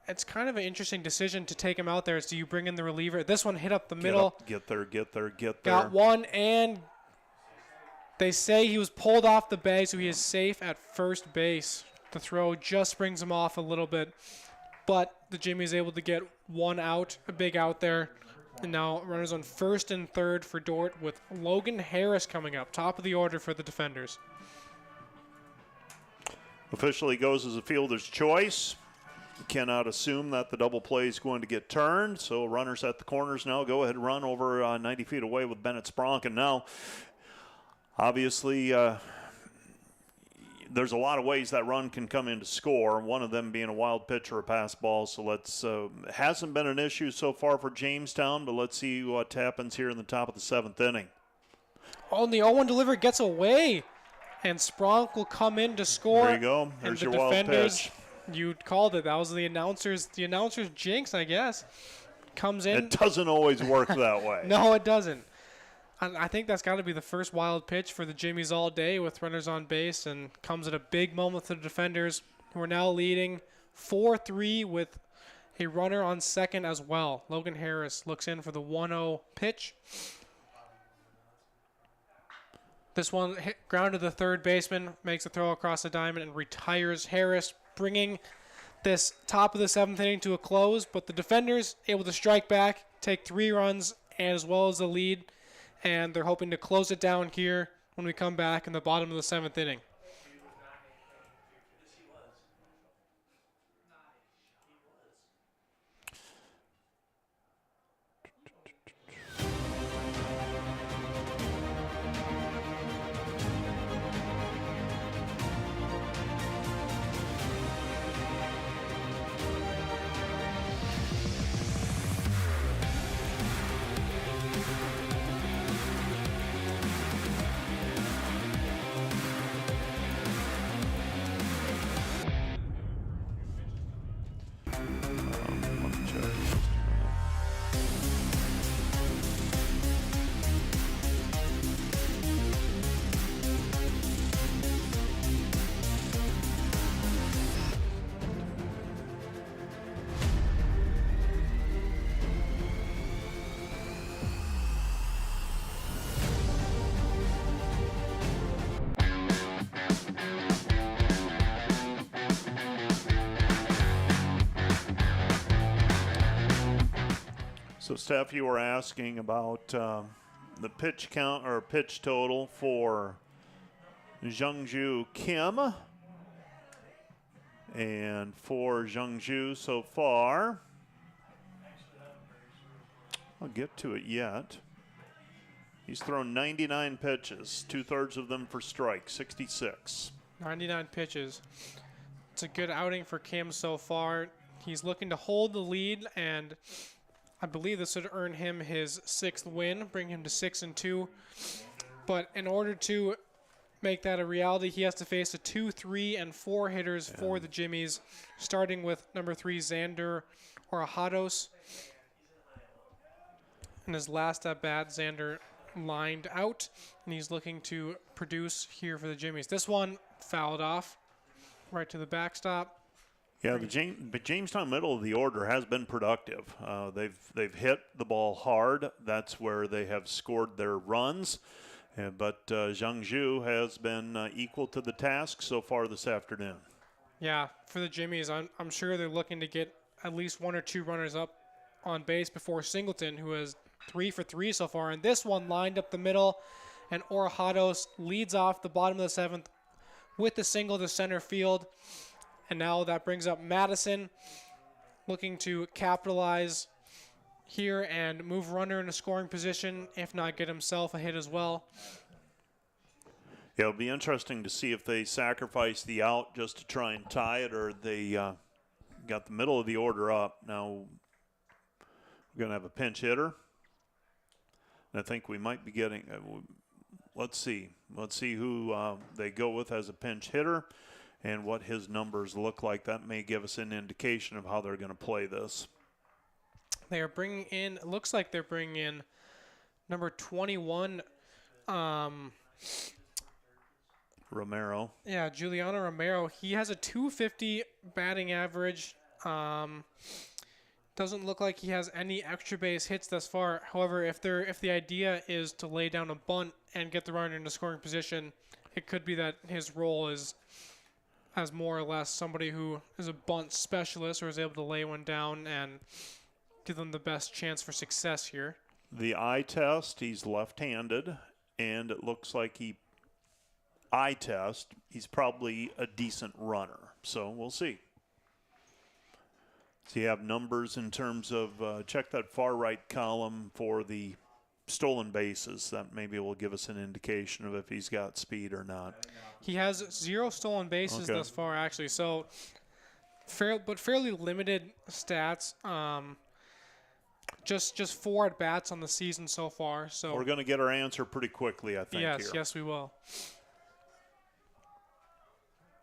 It's kind of an interesting decision to take him out there. Do you bring in the reliever? This one hit up the middle. Get there. Got one, and they say he was pulled off the bag, so he is safe at first base. The throw just brings him off a little bit, but the Jimmy is able to get one out, a big out there. And now runners on first and third for Dordt with Logan Harris coming up, top of the order for the defenders. Officially goes as a fielder's choice. You cannot assume that the double play is going to get turned, so runners at the corners now. Go ahead and run over 90 feet away with Bennett Spronk. And now, obviously, there's a lot of ways that run can come in to score, one of them being a wild pitch or a pass ball. So let's hasn't been an issue so far for Jamestown, but let's see what happens here in the top of the 7th inning. Oh, and the 0-1 delivery gets away, and Spronk will come in to score. There you go. There's your wild pitch. You called it. That was the announcer's jinx, I guess. Comes in. It doesn't always work that way. No, it doesn't. I think that's got to be the first wild pitch for the Jimmies all day with runners on base, and comes at a big moment for the defenders, who are now leading 4-3 with a runner on second as well. Logan Harris looks in for the 1-0 pitch. This one hit ground to the third baseman, makes a throw across the diamond and retires Harris, bringing this top of the 7th inning to a close. But the defenders able to strike back, take 3 runs, as well as the lead. And they're hoping to close it down here when we come back in the bottom of the 7th inning. So, Steph, you were asking about the pitch count or pitch total for Zhengzhu Kim. And for Zhengzhu so far, I'll get to it yet. He's thrown 99 pitches, 2/3 of them for strike, 66. 99 pitches. It's a good outing for Kim so far. He's looking to hold the lead, and I believe this would earn him his 6th win, bring him to 6-2. But in order to make that a reality, he has to face a 2, 3, and 4 hitters for the Jimmies, starting with number 3, Xander Orajados. In his last at-bat, Xander lined out, and he's looking to produce here for the Jimmies. This one fouled off right to the backstop. Yeah, the Jamestown middle of the order has been productive. They've hit the ball hard. That's where they have scored their runs. But Zhengzhu has been equal to the task so far this afternoon. Yeah, for the Jimmies, I'm sure they're looking to get at least 1 or 2 runners up on base before Singleton, who has 3 for 3 so far. And this one lined up the middle, and Orajados leads off the bottom of the 7th with the single to center field. And now that brings up Madison, looking to capitalize here and move runner in a scoring position, if not get himself a hit as well. Yeah, it'll be interesting to see if they sacrifice the out just to try and tie it, or they got the middle of the order up. Now we're going to have a pinch hitter. And I think we might be getting let's see who they go with as a pinch hitter. and what his numbers look like. That may give us an indication of how they're going to play this. They are bringing in, it looks like they're bringing in number 21, Romero. Yeah, Juliano Romero. He has a 250 batting average. Doesn't look like he has any extra base hits thus far. However, if the idea is to lay down a bunt and get the runner into scoring position, it could be that his role is as more or less somebody who is a bunt specialist or is able to lay one down and give them the best chance for success here. The eye test, he's left-handed, and it looks like eye test, he's probably a decent runner. So we'll see. So you have numbers in terms of, check that far right column for the stolen bases. That maybe will give us an indication of if he's got speed or not. He has 0 stolen bases thus far, actually. So, fairly limited stats. Just 4 at-bats on the season so far. So we're going to get our answer pretty quickly, I think. Yes, we will.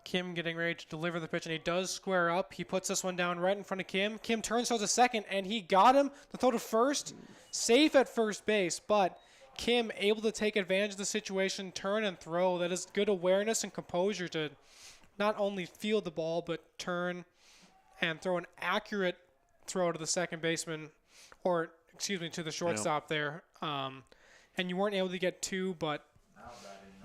Kim getting ready to deliver the pitch, and he does square up. He puts this one down right in front of Kim. Kim turns towards the second, and he got him to throw to first. Safe at first base, but Kim able to take advantage of the situation, turn and throw. That is good awareness and composure to not only field the ball, but turn and throw an accurate throw to the second baseman, or excuse me, to the shortstop there. And you weren't able to get 2, but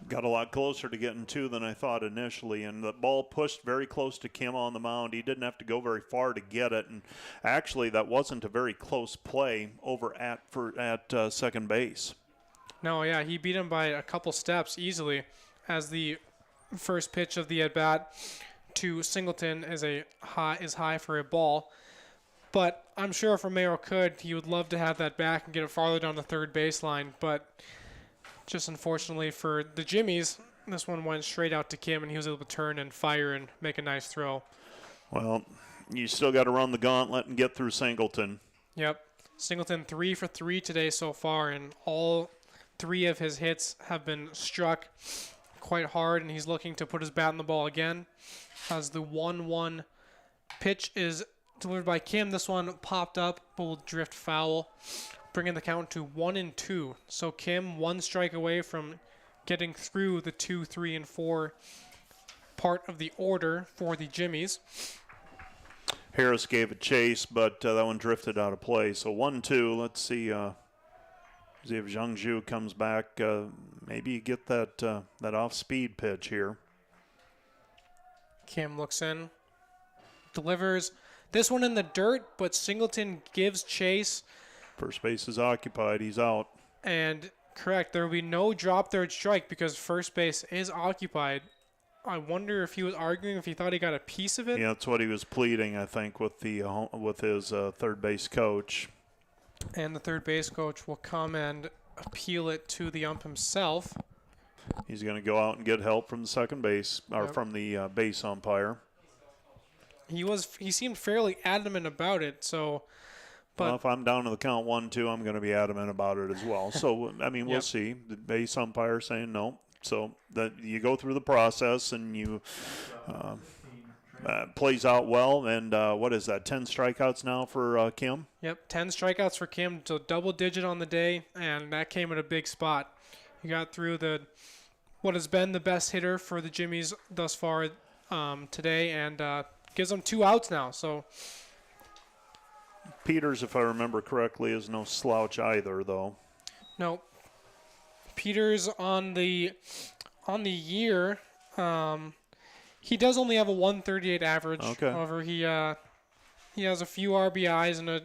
got a lot closer to getting 2 than I thought initially, and the ball pushed very close to Kim on the mound. He didn't have to go very far to get it, and actually that wasn't a very close play over at second base. No, yeah, he beat him by a couple steps easily, as the first pitch of the at-bat to Singleton is high for a ball. But I'm sure if Romero could, he would love to have that back and get it farther down the third baseline, but just unfortunately for the Jimmies, this one went straight out to Kim, and he was able to turn and fire and make a nice throw. Well, you still got to run the gauntlet and get through Singleton. Yep. Singleton 3 for 3 today so far, and all 3 of his hits have been struck quite hard, and he's looking to put his bat in the ball again. As the 1-1 pitch is delivered by Kim, this one popped up but will drift foul, bringing the count to 1-2. So Kim 1 strike away from getting through the 2, 3, and 4 part of the order for the Jimmies. Harris gave a chase, but that one drifted out of play. So 1-2. Let's see if Zhang Zhu comes back. Maybe you get that off-speed pitch here. Kim looks in, delivers this one in the dirt, but Singleton gives chase. First base is occupied. He's out. And correct, there will be no drop third strike because first base is occupied. I wonder if he was arguing if he thought he got a piece of it. Yeah, that's what he was pleading, I think, with his third base coach. And the third base coach will come and appeal it to the ump himself. He's going to go out and get help from the second base, or from the base umpire. He seemed fairly adamant about it, so. But well, if I'm down to the count 1-2, I'm going to be adamant about it as well. So, I mean, we'll see. The base umpire saying no. So that you go through the process and you plays out well. And what is that, 10 strikeouts now for Kim? Yep, 10 strikeouts for Kim, so double digit on the day, and that came at a big spot. He got through what has been the best hitter for the Jimmies thus far today, and gives them 2 outs now. So Peters, if I remember correctly, is no slouch either, though. No. Peters on the year, he does only have a 138 average. Okay. However, he has a few RBIs and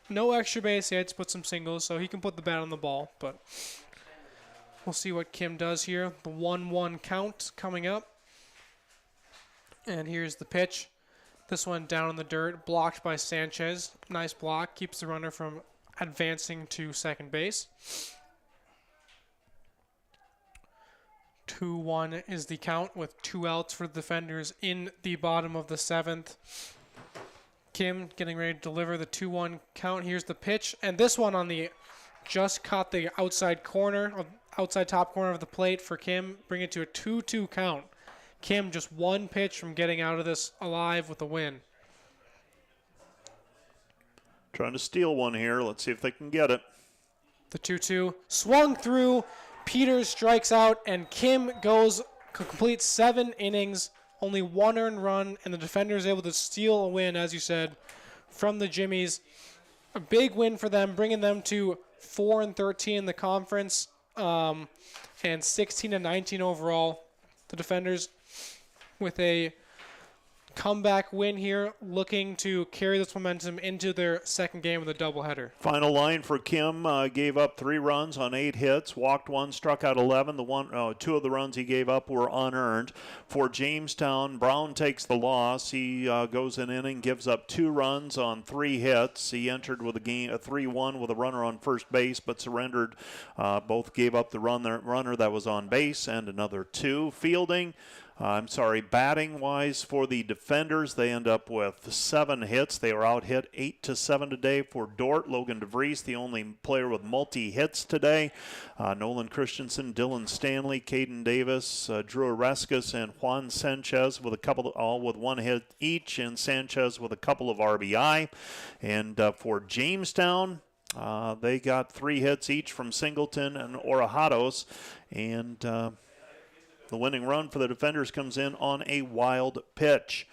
no extra base hits, but some singles, so he can put the bat on the ball. But we'll see what Kim does here. The 1-1 count coming up. And here's the pitch. This one down in the dirt, blocked by Sanchez. Nice block, keeps the runner from advancing to second base. 2-1 is the count with 2 outs for the defenders in the bottom of the 7th. Kim getting ready to deliver the 2-1 count. Here's the pitch, and this one just caught the outside top corner of the plate for Kim, bring it to a 2-2 count. Kim just one pitch from getting out of this alive with a win. Trying to steal one here. Let's see if they can get it. The 2-2 swung through. Peters strikes out, and Kim goes complete 7 innings, only 1 earned run, and the defender is able to steal a win, as you said, from the Jimmies. A big win for them, bringing them to 4-13 in the conference, and 16-19 overall. The defenders with a comeback win here, looking to carry this momentum into their second game of the doubleheader. Final line for Kim, gave up 3 runs on 8 hits, walked 1, struck out 11. 2 of the runs he gave up were unearned. For Jamestown, Brown takes the loss. He goes an inning, gives up 2 runs on 3 hits. He entered with a 3-1 with a runner on first base, but surrendered. Both gave up the runner that was on base and another 2. Batting-wise for the defenders, they end up with 7 hits. They were out hit 8-7 today for Dordt. Logan DeVries, the only player with multi-hits today. Nolan Christensen, Dylan Stanley, Caden Davis, Drew Oreskes, and Juan Sanchez with all with 1 hit each, and Sanchez with a couple of RBI. And for Jamestown, they got 3 hits each from Singleton and Orajados, and the winning run for the defenders comes in on a wild pitch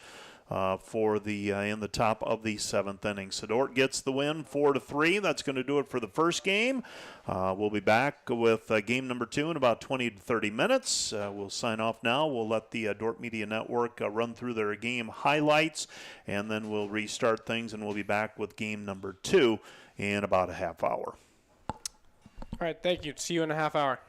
in the top of the 7th inning. So Dordt gets the win 4-3. That's going to do it for the first game. We'll be back with game number 2 in about 20 to 30 minutes. We'll sign off now. We'll let the Dordt Media Network run through their game highlights, and then we'll restart things, and we'll be back with game number 2 in about a half hour. All right, thank you. See you in a half hour.